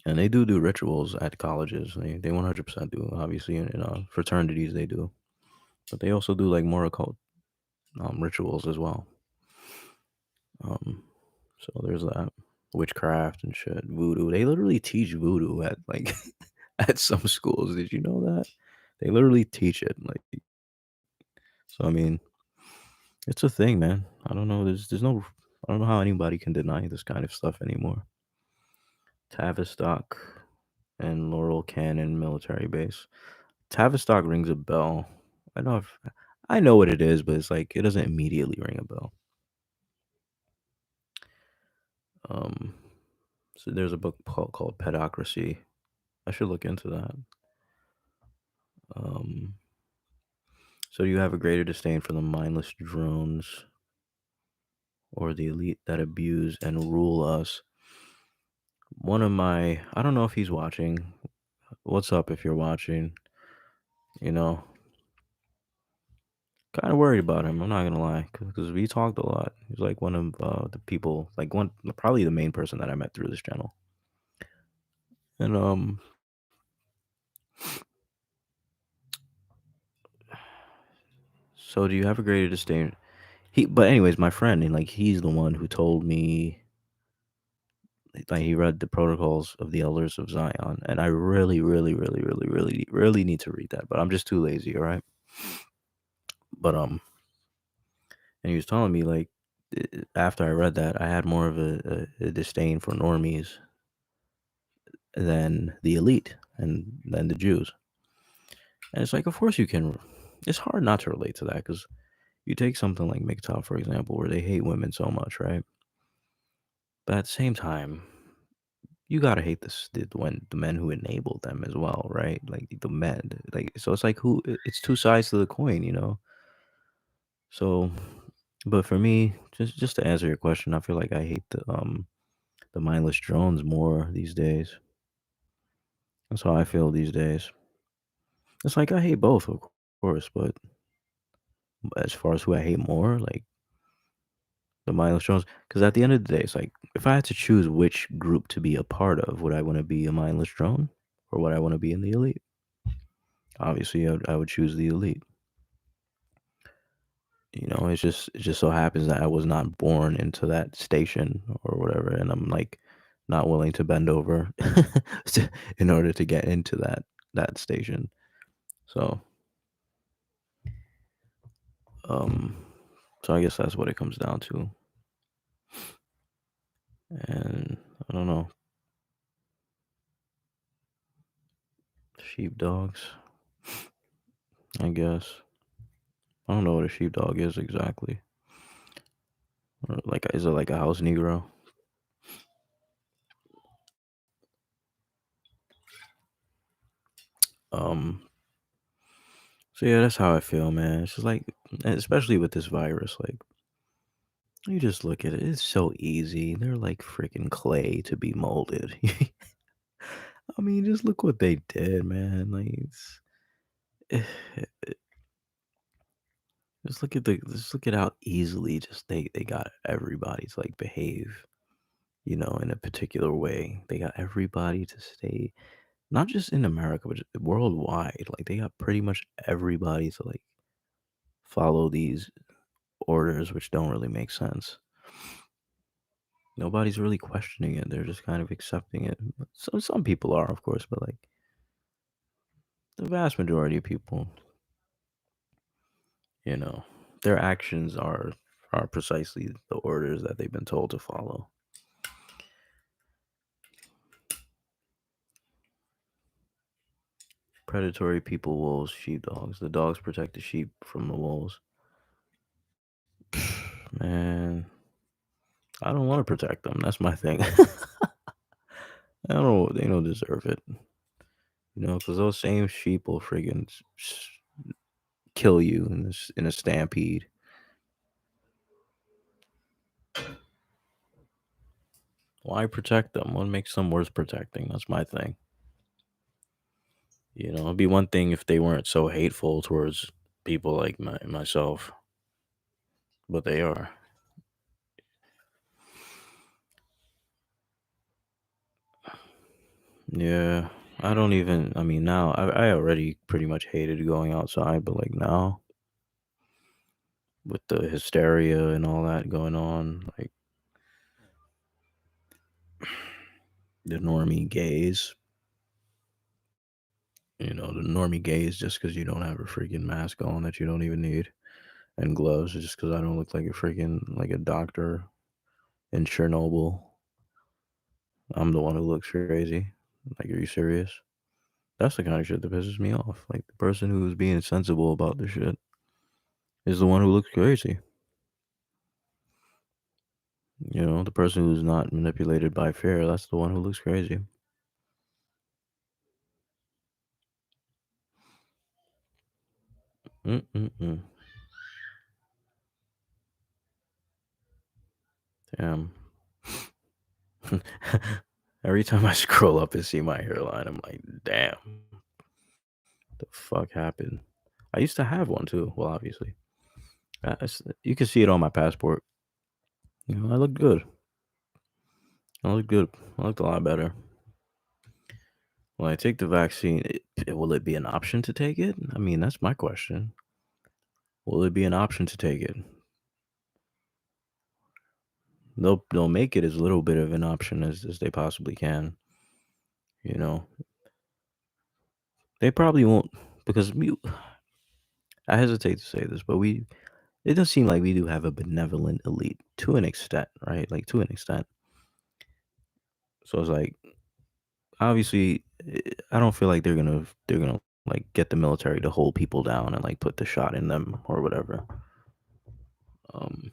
And they do rituals at colleges. They 100% do. Obviously, in fraternities they do, but they also do like more occult rituals as well. Um, so there's that witchcraft and shit, voodoo. They literally teach voodoo at like at some schools. Did you know that? They literally teach it. Like, so I mean, it's a thing, man. I don't know. There's no. I don't know how anybody can deny this kind of stuff anymore. Tavistock and Laurel Cannon Military Base. Tavistock rings a bell. I know what it is, but it's like it doesn't immediately ring a bell. Um, so there's a book called Pedocracy. I should look into that. Um, so do you have a greater disdain for the mindless drones or the elite that abuse and rule us? I don't know if he's watching. What's up if you're watching? You know, kind of worried about him. I'm not gonna lie, because we talked a lot. He's like one of the people, like probably the main person that I met through this channel. And so do you have a greater disdain? But anyways, my friend, and like he's the one who told me, like he read the Protocols of the Elders of Zion, and I really, really, really, really, really, really need to read that, but I'm just too lazy. All right, but and he was telling me like after I read that, I had more of a disdain for normies than the elite and than the Jews. And it's like, of course you can. It's hard not to relate to that because you take something like MGTOW, for example, where they hate women so much, right? But at the same time, you gotta hate the men who enabled them as well, right? Like the men, like so it's like it's two sides to the coin, you know. So, but for me, just to answer your question, I feel like I hate the mindless drones more these days. That's how I feel these days. It's like I hate both, of course, but as far as who I hate more, like the mindless drones, because at the end of the day, it's like if I had to choose which group to be a part of, would I want to be a mindless drone or would I want to be in the elite? Obviously, I would choose the elite. You know, it just so happens that I was not born into that station or whatever, and I'm like not willing to bend over in order to get into that station. So, um, so I guess that's what it comes down to. And I don't know, sheepdogs. I guess I don't know what a sheepdog is exactly. Or like, is it like a house Negro? Um, so yeah, that's how I feel, man. It's just like, especially with this virus, like you just look at it, it's so easy. They're like freaking clay to be molded. I mean, just look what they did, man. Like, just look at how easily just they got everybody to like behave, you know, in a particular way. They got everybody to stay, not just in America, but just worldwide. Like, they got pretty much everybody to like follow these orders, which don't really make sense. Nobody's really questioning it. They're just kind of accepting it. So some people are, of course, but like the vast majority of people, you know, their actions are precisely the orders that they've been told to follow. Predatory people, wolves, sheepdogs. The dogs protect the sheep from the wolves. Man, I don't want to protect them. That's my thing. I don't. They don't deserve it. You know, because those same sheep will friggin' kill you in a stampede. Why protect them? What makes them worth protecting? That's my thing. You know, it'd be one thing if they weren't so hateful towards people like myself, but they are. Yeah, I don't even. I mean, now I already pretty much hated going outside, but like now with the hysteria and all that going on, like the normie gays, you know, the normie gays, just because you don't have a freaking mask on that you don't even need and gloves, just because I don't look like a freaking like a doctor in Chernobyl. I'm the one who looks crazy. Like, are you serious? That's the kind of shit that pisses me off. Like, the person who's being sensible about the shit is the one who looks crazy. You know, the person who's not manipulated by fear, that's the one who looks crazy. Mm-mm-mm. Damn. Every time I scroll up and see my hairline, I'm like, damn, the fuck happened? I used to have one too. Well, obviously, you can see it on my passport. I look good. I look good. I looked a lot better. When I take the vaccine, will it be an option to take it? I mean, that's my question. Will it be an option to take it? They'll make it as little bit of an option as they possibly can. You know, they probably won't because I hesitate to say this, but it does seem like we do have a benevolent elite to an extent, right? Like to an extent. So it's like obviously, I don't feel like they're gonna like get the military to hold people down and like put the shot in them or whatever. Um,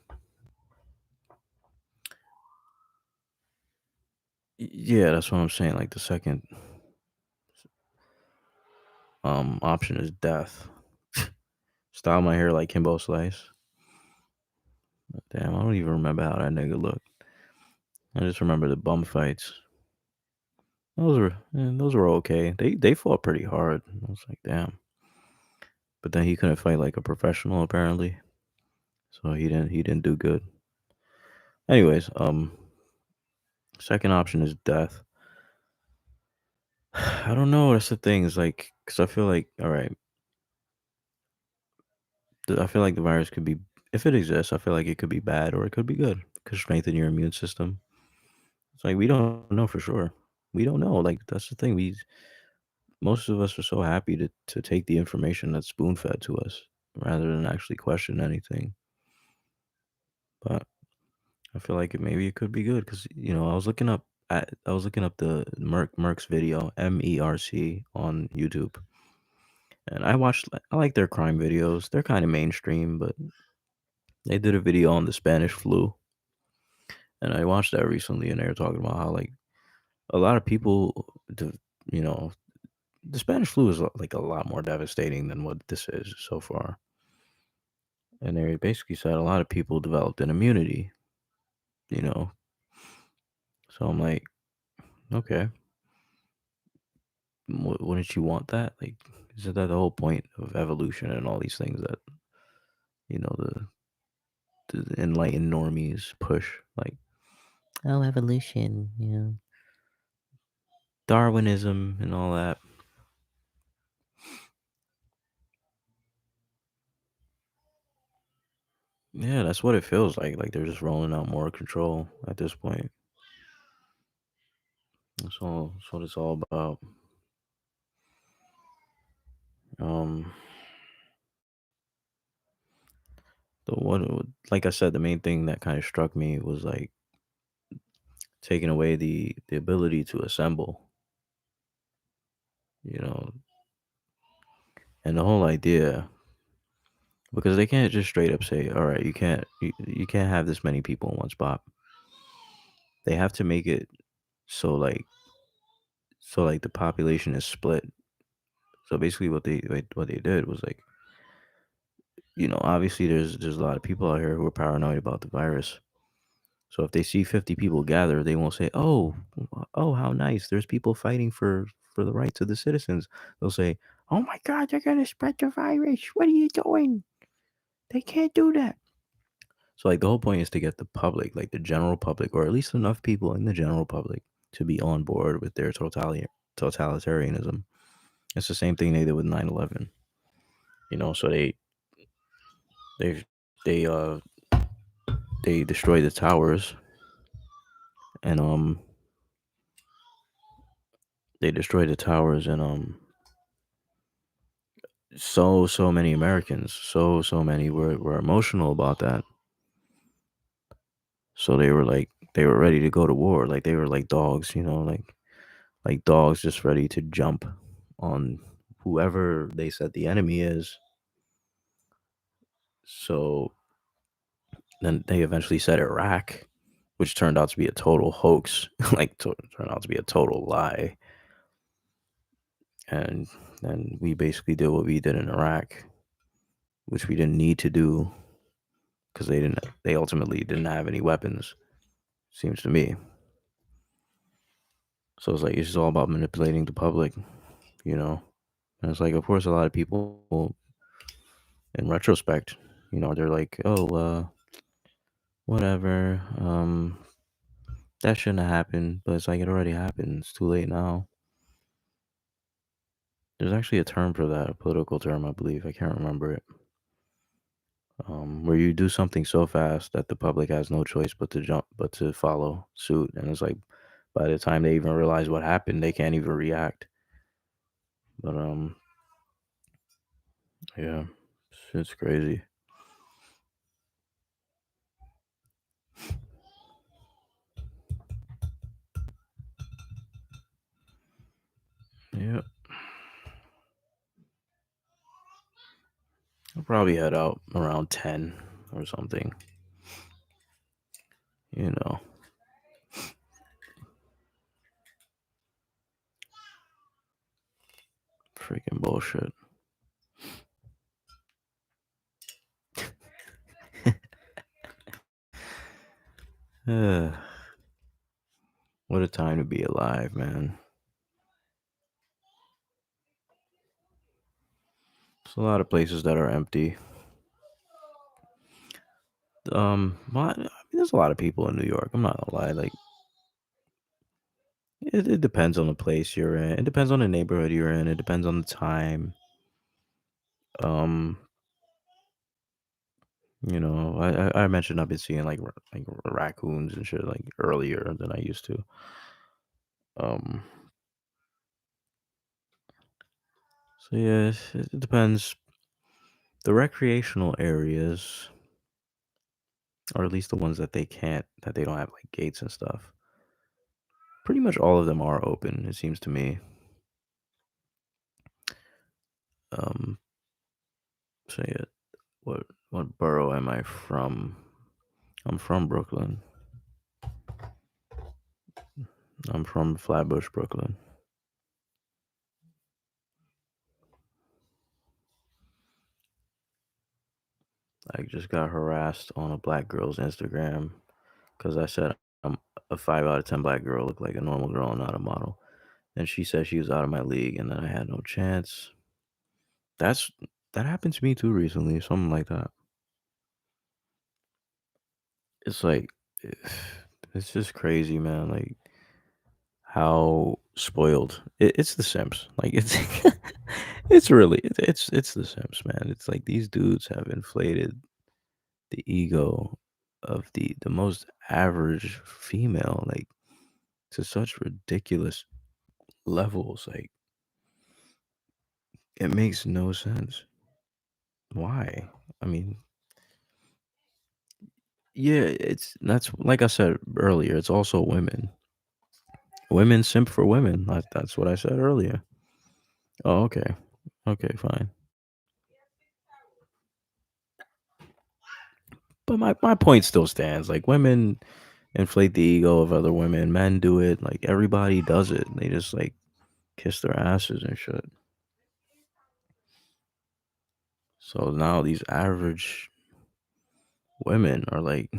yeah, that's what I'm saying. Like the second option is death. Style my hair like Kimbo Slice. Damn, I don't even remember how that nigga looked. I just remember the bum fights. Those were okay. They fought pretty hard. I was like, damn. But then he couldn't fight like a professional apparently, so he didn't do good. Anyways, second option is death. I don't know. That's the thing. Is like because I feel like all right. I feel like the virus could be if it exists. I feel like it could be bad or it could be good. It could strengthen your immune system. It's like we don't know for sure. We don't know. Like that's the thing. We most of us are so happy to take the information that's spoon fed to us rather than actually question anything. But I feel like maybe it could be good because I was looking up the Merck's video MERC on YouTube, and I like their crime videos. They're kind of mainstream, but they did a video on the Spanish flu, and I watched that recently, and they were talking about how like a lot of people, you know, the Spanish flu is like a lot more devastating than what this is so far, and they basically said a lot of people developed an immunity, you know. So I'm like, okay, wouldn't you want that? Like, isn't that the whole point of evolution and all these things that the enlightened normies push? Like, oh, evolution, Darwinism and all that. Yeah, that's what it feels like. Like they're just rolling out more control at this point. That's what it's all about. Um, the one, like I said, the main thing that kind of struck me was like taking away the ability to assemble. You know, and the whole idea because they can't just straight up say, all right, you can't have this many people in one spot. They have to make it so like the population is split. So basically, what they did was like obviously there's a lot of people out here who are paranoid about the virus. So if they see 50 people gather, they won't say, "Oh, how nice! There's people fighting for the rights of the citizens." They'll say, "Oh my God, they're gonna spread the virus! What are you doing? They can't do that." So like the whole point is to get the public, like the general public, or at least enough people in the general public to be on board with their totalitarianism. It's the same thing they did with 9/11. So they they uh they destroyed the towers and so many Americans, so many were emotional about that. So they were ready to go to war, like they were like dogs, like dogs just ready to jump on whoever they said the enemy is. So then they eventually said Iraq, which turned out to be a total hoax, like turned out to be a total lie. And then we basically did what we did in Iraq. which we didn't need to do because they ultimately didn't have any weapons. Seems to me. So it's like it's just all about manipulating the public, you know. And it's like, of course, a lot of people, in retrospect, they're like, oh, whatever, that shouldn't have happened. But it's like it already happened. It's too late now. There's actually a term for that, a political term, I believe. I can't remember it. Where you do something so fast that the public has no choice but to follow suit, and it's like by the time they even realize what happened, they can't even react. But yeah, shit's crazy. Yeah, I'll probably head out around 10 or something. You know, freaking bullshit. Ugh, what a time to be alive, man. There's a lot of places that are empty. Well, I mean, there's a lot of people in New York. I'm not gonna lie. Like, it depends on the place you're in. It depends on the neighborhood you're in. It depends on the time. Um, I mentioned I've been seeing like raccoons and shit like earlier than I used to. Um, so yeah, it depends. The recreational areas, or at least the ones that they don't have like gates and stuff. Pretty much all of them are open. It seems to me. Um, so yeah, what borough am I from? I'm from Brooklyn. I'm from Flatbush, Brooklyn. I just got harassed on a black girl's Instagram because I said I'm a 5 out of 10 black girl, look like a normal girl, not a model. And she said she was out of my league, and then I had no chance. That's that happened to me too recently, something like that. It's like it's just crazy, man. Like how spoiled it's the Sims. Like it's it's the Sims, man. It's like these dudes have inflated the ego of the most average female, like to such ridiculous levels. Like it makes no sense. Why? I mean, yeah, it's that's like I said earlier. It's also women. Women simp for women. That's what I said earlier. Oh, okay, okay, fine. But my point still stands. Like women inflate the ego of other women. Men do it. Like everybody does it. They just like kiss their asses and shit. So now these average women are like,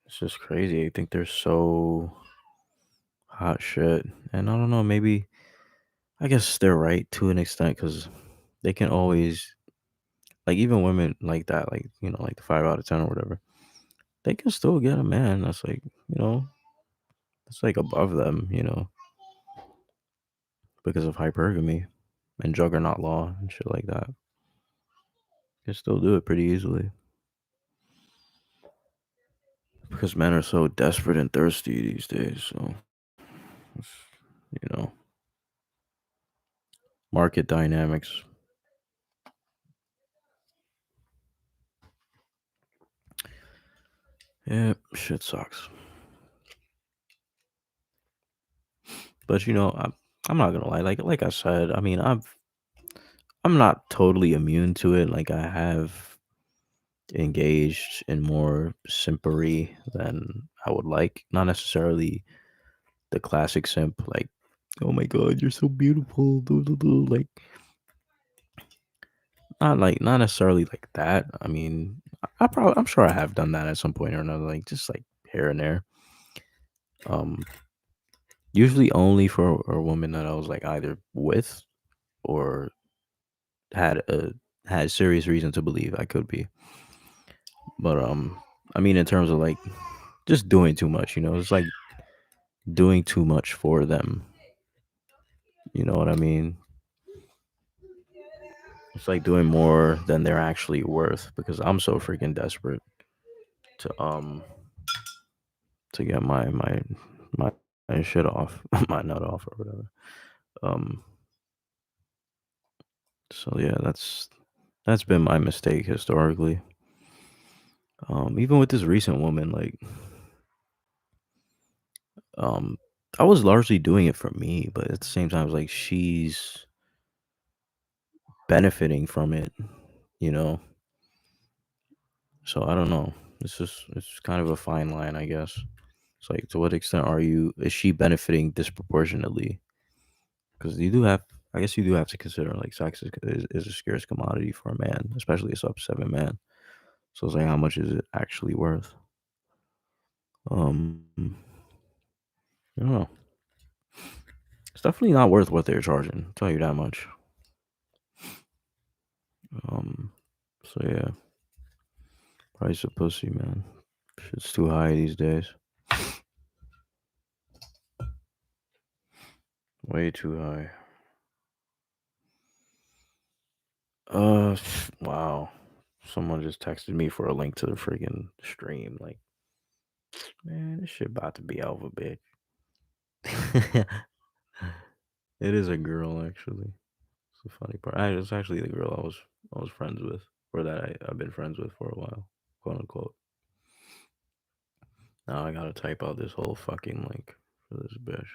it's just crazy. I think they're so hot shit. And I don't know, maybe, I guess they're right to an extent because they can always, like, even women like that, like, like the 5 out of 10 or whatever, they can still get a man that's like, that's like above them, because of hypergamy and juggernaut law and shit like that. Can still do it pretty easily because men are so desperate and thirsty these days. So, it's, you know, market dynamics. Yeah, shit sucks. But I'm not gonna lie. Like I said, I mean, I'm not totally immune to it. Like I have engaged in more simpery than I would like. Not necessarily the classic simp, like, oh my god, you're so beautiful. Like, not necessarily like that. I mean, I'm sure I have done that at some point or another, like just like here and there. Um, Usually only for a woman that I was like either with or had a had serious reason to believe I could be. But I mean, in terms of like just doing too much, it's like doing too much for them. You know what I mean? It's like doing more than they're actually worth because I'm so freaking desperate to get my my shit off, my nut off or whatever. Um, so yeah, that's been my mistake historically. Even with this recent woman, like, um, I was largely doing it for me, but at the same time, it's like she's benefiting from it, you know. So I don't know. It's kind of a fine line, I guess. It's like to what extent is she benefiting disproportionately? Because I guess you do have to consider like sex is a scarce commodity for a man, especially a sub 7 man. So it's like, how much is it actually worth? I don't know. It's definitely not worth what they're charging. I'll tell you that much. Um, so yeah, price of pussy, man. Shit's too high these days. Way too high. Uh, wow. Someone just texted me for a link to the freaking stream. Like, man, this shit about to be over, bitch. It is a girl, actually. It's the funny part. It's actually the girl I was friends with, or that I've been friends with for a while, quote unquote. Now I gotta type out this whole fucking link for this bitch.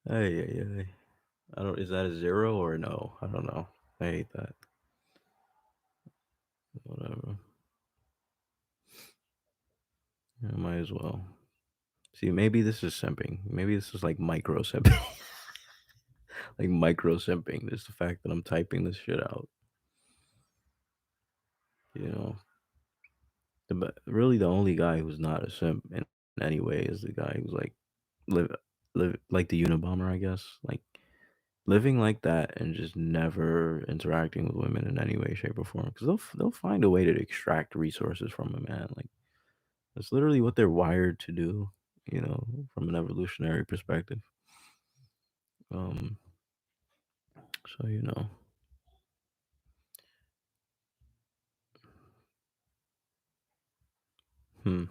Hey, hey, hey. I don't. Is that a zero or a no? I don't know. I hate that. Whatever. Yeah, might as well. See, maybe this is simping. Maybe this is like micro simping. Like micro simping. Just the fact that I'm typing this shit out. You know, really the only guy who's not a simp in any way is the guy who's like live live like the Unabomber, I guess. Like living like that and just never interacting with women in any way, shape, or form. Because they'll find a way to extract resources from a man. Like that's literally what they're wired to do. From an evolutionary perspective. Um, so hmm.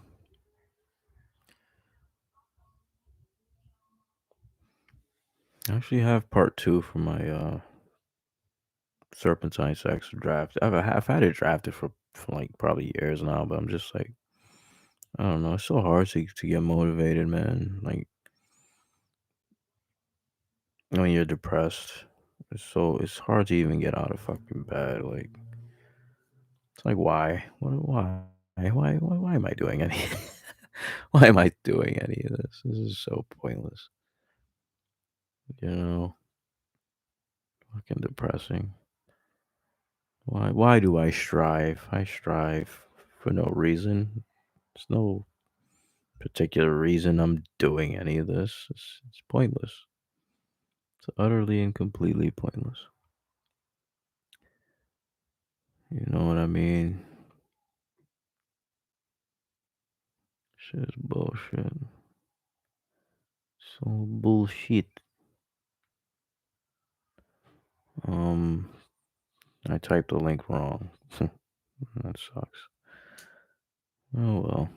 I actually have part two for my Serpentine Sex draft. I've had it drafted for like probably years now, but I'm just like I don't know. It's so hard to get motivated, man. Like when you're depressed, it's hard to even get out of fucking bed. Like it's like why? Why? Why am I doing any? Why am I doing any of this? This is so pointless. You know, fucking depressing. Why do I strive? I strive for no reason. There's no particular reason I'm doing any of this. It's pointless. It's utterly and completely pointless. You know what I mean? Shit is bullshit. So bullshit. Um, I typed the link wrong. That sucks. Oh well.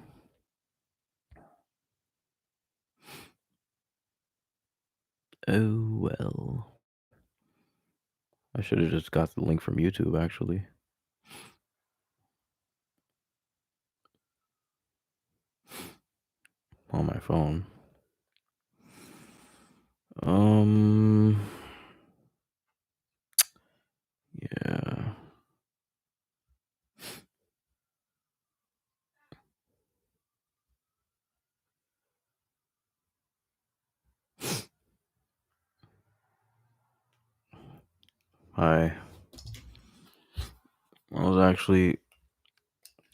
Oh well. I should have just got the link from YouTube actually on my phone. Um, yeah. I was actually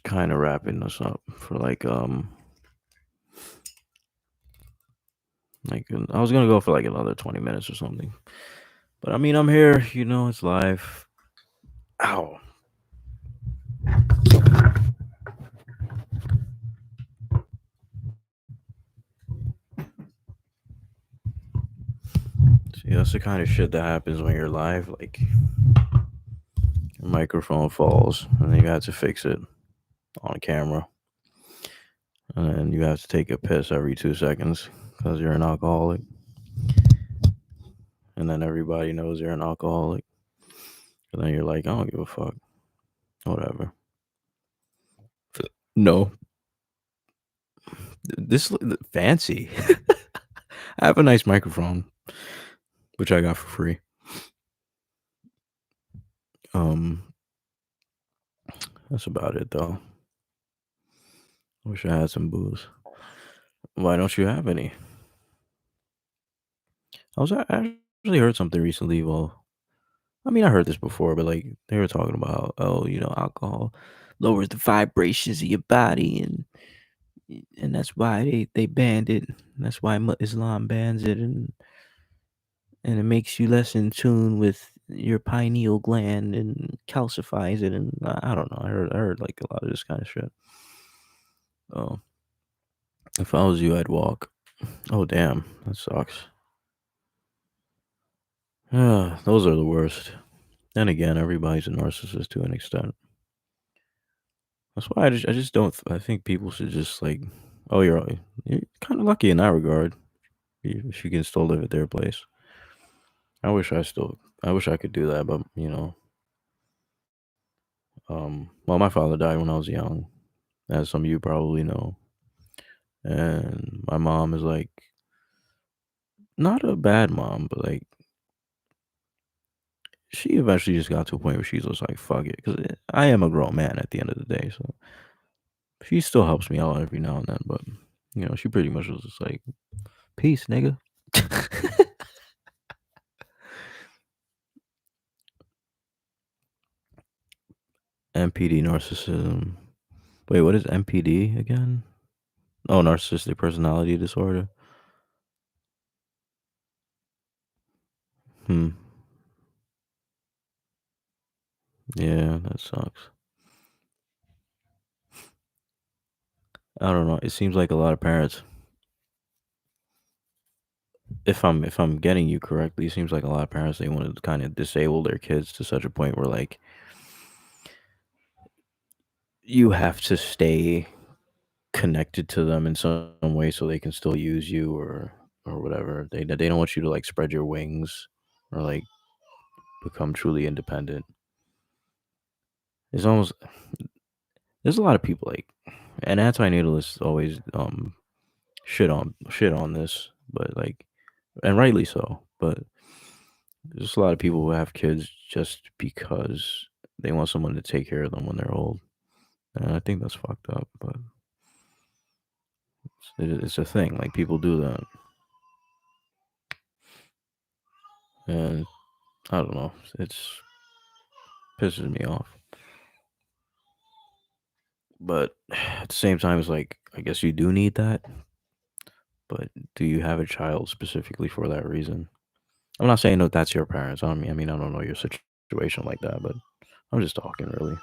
kind of wrapping this up for like I was gonna go for like another 20 minutes or something. But I mean, I'm here. It's live. Ow. See, that's the kind of shit that happens when you're live. Like, your microphone falls, and then you have to fix it on camera. And then you have to take a piss every 2 seconds because you're an alcoholic. And then everybody knows you're an alcoholic. And then you're like, I don't give a fuck. Whatever. No. This fancy. I have a nice microphone, which I got for free. That's about it though. Wish I had some booze. Why don't you have any? I actually heard something recently. Well, I mean, I heard this before, but like they were talking about, oh, alcohol lowers the vibrations of your body, and that's why they banned it. That's why Islam bans it, and it makes you less in tune with your pineal gland and calcifies it. And I don't know. I heard like a lot of this kind of shit. Oh, if I was you, I'd walk. Oh, damn, that sucks. Those are the worst. Then again, everybody's a narcissist to an extent. That's why I just don't. I think people should just like, oh, you're kind of lucky in that regard. If you can still live at their place. I wish I could do that, but well, my father died when I was young, as some of you probably know, and my mom is like not a bad mom, but like she eventually just got to a point where she's just like, fuck it, because I am a grown man at the end of the day, so she still helps me out every now and then, but she pretty much was just like, peace, nigga. MPD narcissism. Wait, what is MPD again? Oh, narcissistic personality disorder. Hmm. Yeah, that sucks. I don't know. It seems like a lot of parents, if I'm getting you correctly, it seems like a lot of parents they want to kind of disable their kids to such a point where like you have to stay connected to them in some way so they can still use you or whatever. They don't want you to like spread your wings or like become truly independent. It's almost there's a lot of people like and anti-natalists always shit on this, but like and rightly so. But there's a lot of people who have kids just because they want someone to take care of them when they're old. And I think that's fucked up, but it's a thing. Like people do that, and I don't know. It's pisses me off. But at the same time, it's like I guess you do need that. But do you have a child specifically for that reason? I'm not saying that that's your parents. I mean, I don't know your situation like that, but I'm just talking really.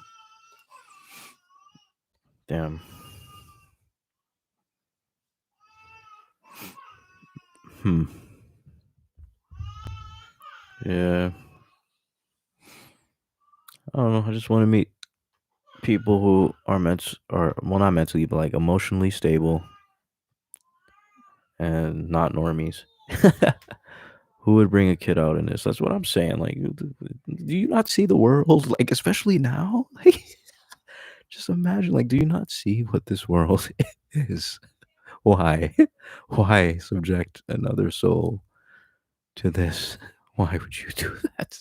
Damn. Hmm. Yeah. I don't know. I just want to meet people who are or well, not mentally, but like emotionally stable and not normies. Who would bring a kid out in this? That's what I'm saying. Like, do you not see the world? Like, especially now. Like, just imagine. Like, do you not see what this world is? Why? Why subject another soul to this? Why would you do that?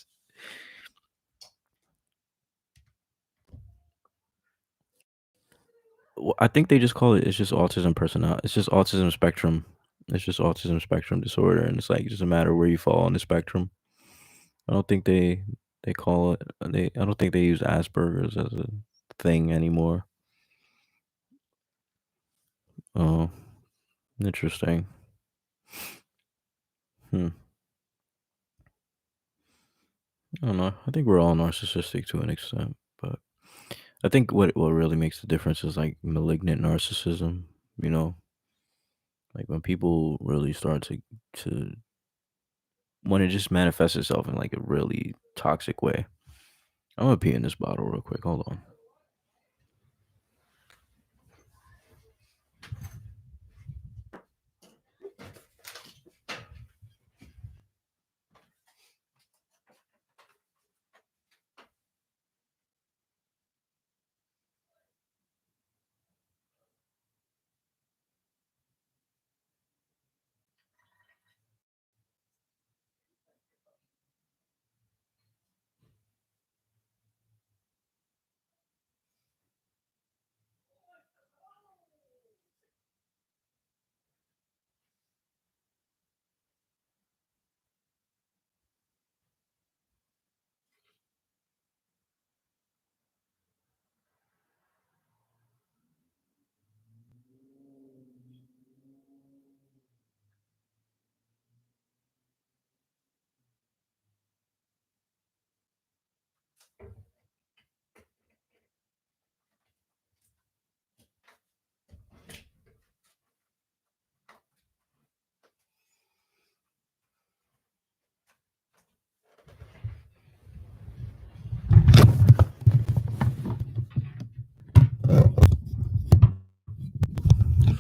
Well, I think they just call it. It's just autism personality. It's just autism spectrum. It's just autism spectrum disorder, and it's like it doesn't matter where you fall on the spectrum. I don't think they. They call it. I don't think they use Asperger's as a thing anymore. Oh, interesting. Hmm. I don't know. I think we're all narcissistic to an extent, but I think what really makes the difference is like malignant narcissism. You know, like when people really start to when it just manifests itself in like a really toxic way. I'm gonna pee in this bottle real quick. Hold on.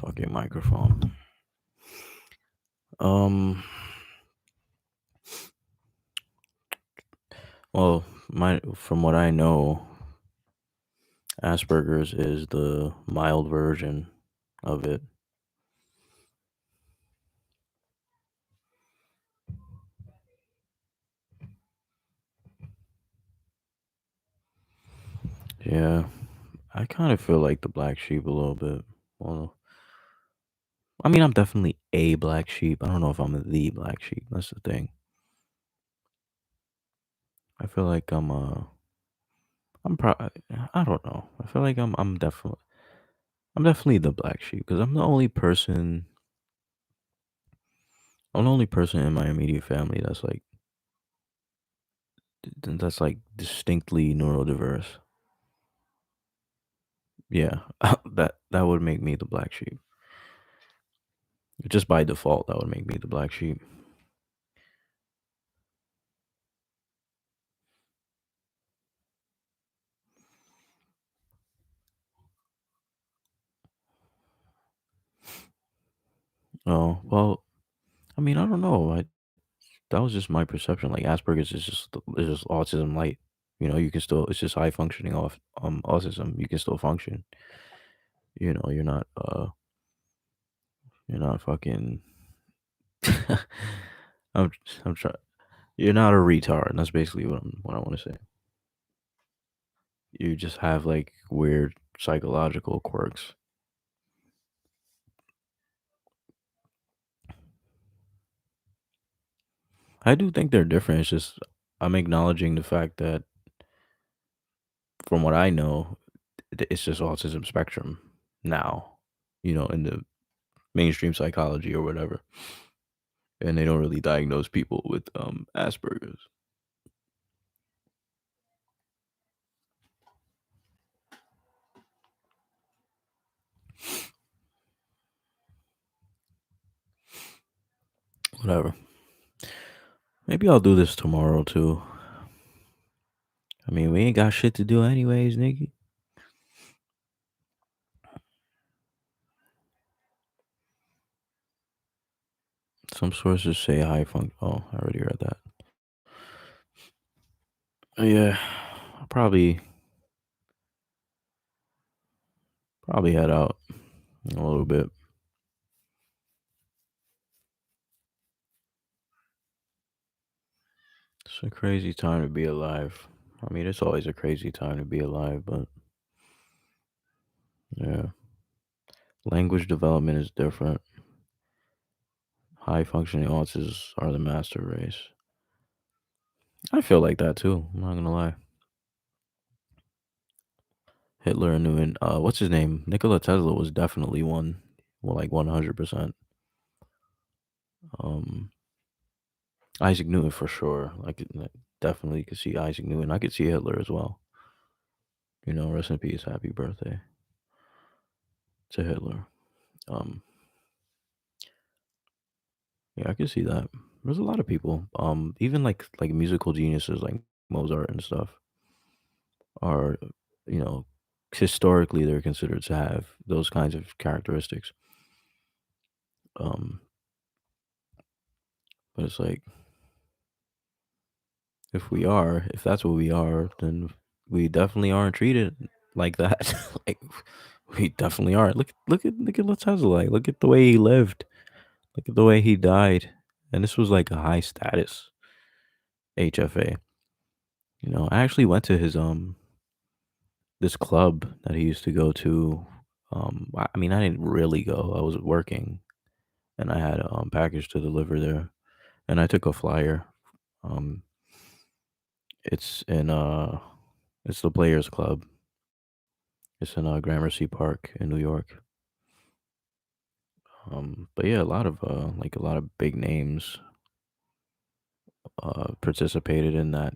Fucking microphone. Um. Well, my from what I know, Asperger's is the mild version of it. Yeah, I kind of feel like the black sheep a little bit. Well, I mean, I'm definitely a black sheep. I don't know if I'm the black sheep. That's the thing. I feel like I'm probably. I don't know. I feel like I'm definitely the black sheep because I'm the only person in my immediate family that's like distinctly neurodiverse. Yeah, that would make me the black sheep. Just by default, that would make me the black sheep. Oh well, I mean, I don't know. That was just my perception. Like Asperger's is just autism light. You can still it's just high functioning off autism. You can still function. You're not you're not fucking. I'm I'm trying. You're not a retard. That's basically what I want to say. You just have like weird psychological quirks. I do think they're different. It's just I'm acknowledging the fact that from what I know, it's just autism spectrum now. In the mainstream psychology or whatever, and they don't really diagnose people with Asperger's. Whatever. Maybe I'll do this tomorrow too. I mean, we ain't got shit to do anyways, nigga. Some sources say high funk. Oh, I already read that. Yeah, I'll probably head out in a little bit. It's a crazy time to be alive. I mean, it's always a crazy time to be alive, but yeah, language development is different. High functioning autisms are the master race. I feel like that too. I'm not gonna lie. Hitler and Newton. What's his name? Nikola Tesla was definitely one. Well, like 100%. Um, Isaac Newton for sure. Definitely could see Isaac Newton. I could see Hitler as well. Rest in peace. Happy birthday to Hitler. Um, yeah, I could see that. There's a lot of people. Even like musical geniuses like Mozart and stuff are, you know, historically they're considered to have those kinds of characteristics. Um, but it's like if that's what we are, then we definitely aren't treated like that. Like we definitely are. Look at Tesla. Like, look at the way he lived. Look at the way he died. And this was like a high status HFA. I actually went to his this club that he used to go to. I mean, I didn't really go. I was working, and I had a package to deliver there, and I took a flyer. Um, it's in it's the Players Club. It's in Gramercy Park in New York. But yeah, a lot of big names participated in that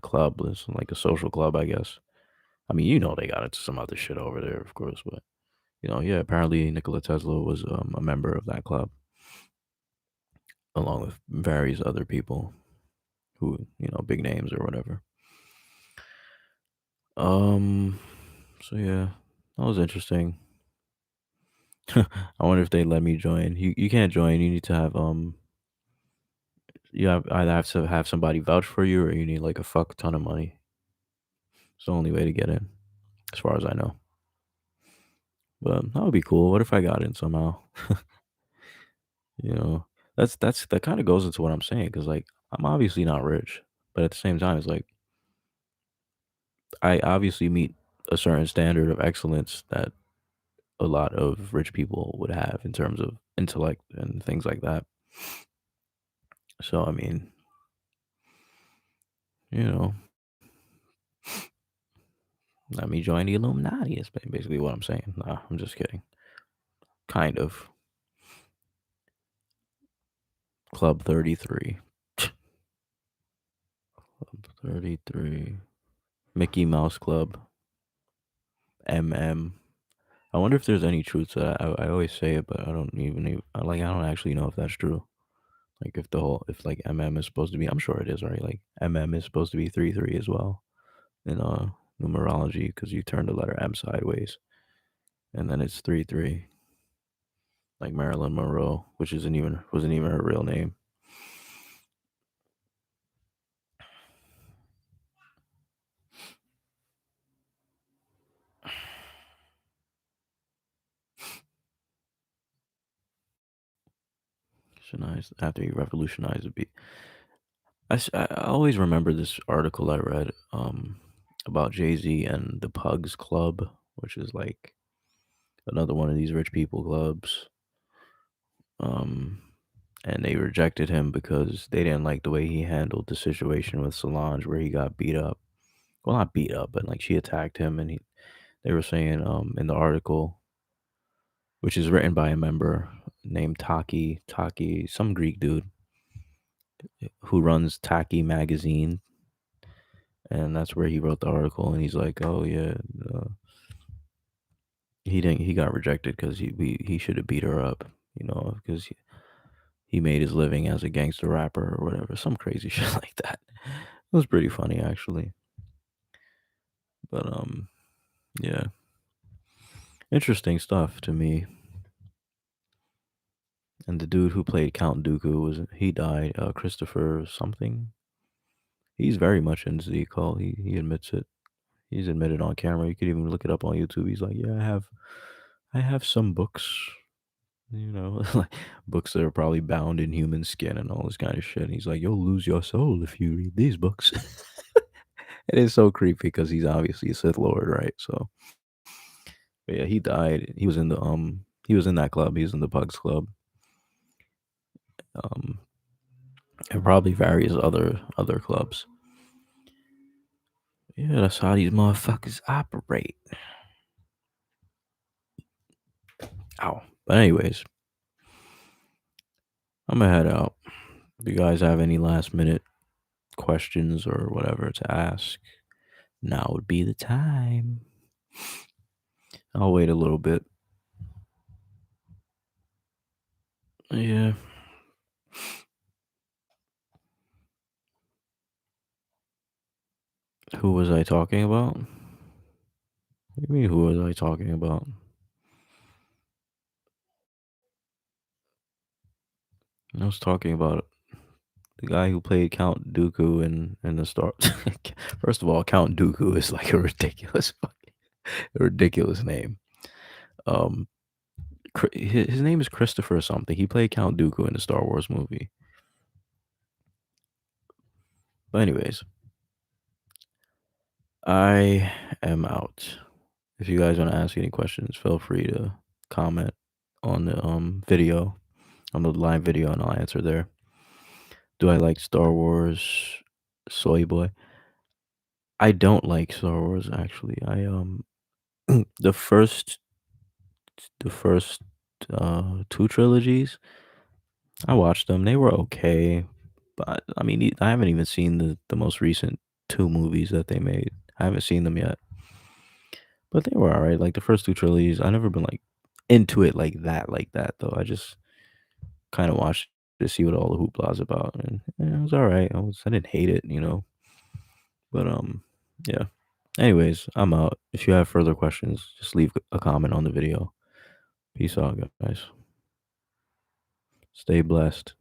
club. It's like a social club, I guess. I mean, they got into some other shit over there, of course, but yeah. Apparently, Nikola Tesla was a member of that club, along with various other people who big names or whatever. Um. So yeah, that was interesting. I wonder if they let me join. You can't join. You need to have either have to have somebody vouch for you, or you need like a fuck ton of money. It's the only way to get in, as far as I know. But that would be cool. What if I got in somehow? You know, that kind of goes into what I'm saying because like I'm obviously not rich, but at the same time, it's like I obviously meet a certain standard of excellence that a lot of rich people would have in terms of intellect and things like that. So I mean, you know, let me join the Illuminati. Is basically what I'm saying. Nah, I'm just kidding. Kind of. Club 33. Club 33. Mickey Mouse Club. MM. I wonder if there's any truth to that. I always say it, but I don't actually know if that's true. Like if like MM is supposed to be, I'm sure it is, right? Like MM is supposed to be 33 as well in numerology because you turn the letter M sideways and then it's 33, like Marilyn Monroe, which wasn't even her real name. After he revolutionized the beat. I always remember this article I read about Jay-Z and the Pugs Club, which is like another one of these rich people clubs. Um, and they rejected him because they didn't like the way he handled the situation with Solange, where he got beat up. Well, not beat up, but like she attacked him, and they were saying in the article, which is written by a member named Taki, some Greek dude who runs Taki magazine, and that's where he wrote the article. And he's like, "Oh yeah, uh, he didn't. He got rejected because he should have beat her up, because he made his living as a gangster rapper or whatever, some crazy shit like that." It was pretty funny actually, but yeah, interesting stuff to me. And the dude who played Count Dooku he died, Christopher something. He's very much into the occult. He admits it. He's admitted on camera. You could even look it up on YouTube. He's like, yeah, I have some books, like books that are probably bound in human skin and all this kind of shit. And he's like, you'll lose your soul if you read these books. It is so creepy because he's obviously a Sith Lord, right? So, but yeah, he died. He was in that club. He was in the Bugs Club. Um, and probably various other clubs. Yeah, that's how these motherfuckers operate. Ow. But anyways, I'm gonna head out. If you guys have any last minute questions or whatever to ask, now would be the time. I'll wait a little bit. Yeah. Who was I talking about? What do you mean, who was I talking about? I was talking about the guy who played Count Dooku in the Star. First of all, Count Dooku is like a ridiculous name. Um, his name is Christopher something. He played Count Dooku in the Star Wars movie. But anyways, I am out. If you guys want to ask any questions, feel free to comment on the video, on the live video, and I'll answer there. Do I like Star Wars? Soy boy. I don't like Star Wars actually. I the first two trilogies, I watched them. They were okay, but I mean, I haven't even seen the most recent two movies that they made. I haven't seen them yet, but they were alright. Like the first two trilogies, I never been like into it like that though. I just kind of watched to see what all the hoopla is about, and it was alright. I didn't hate it, you know. But yeah. Anyways, I'm out. If you have further questions, just leave a comment on the video. Peace out, guys. Stay blessed.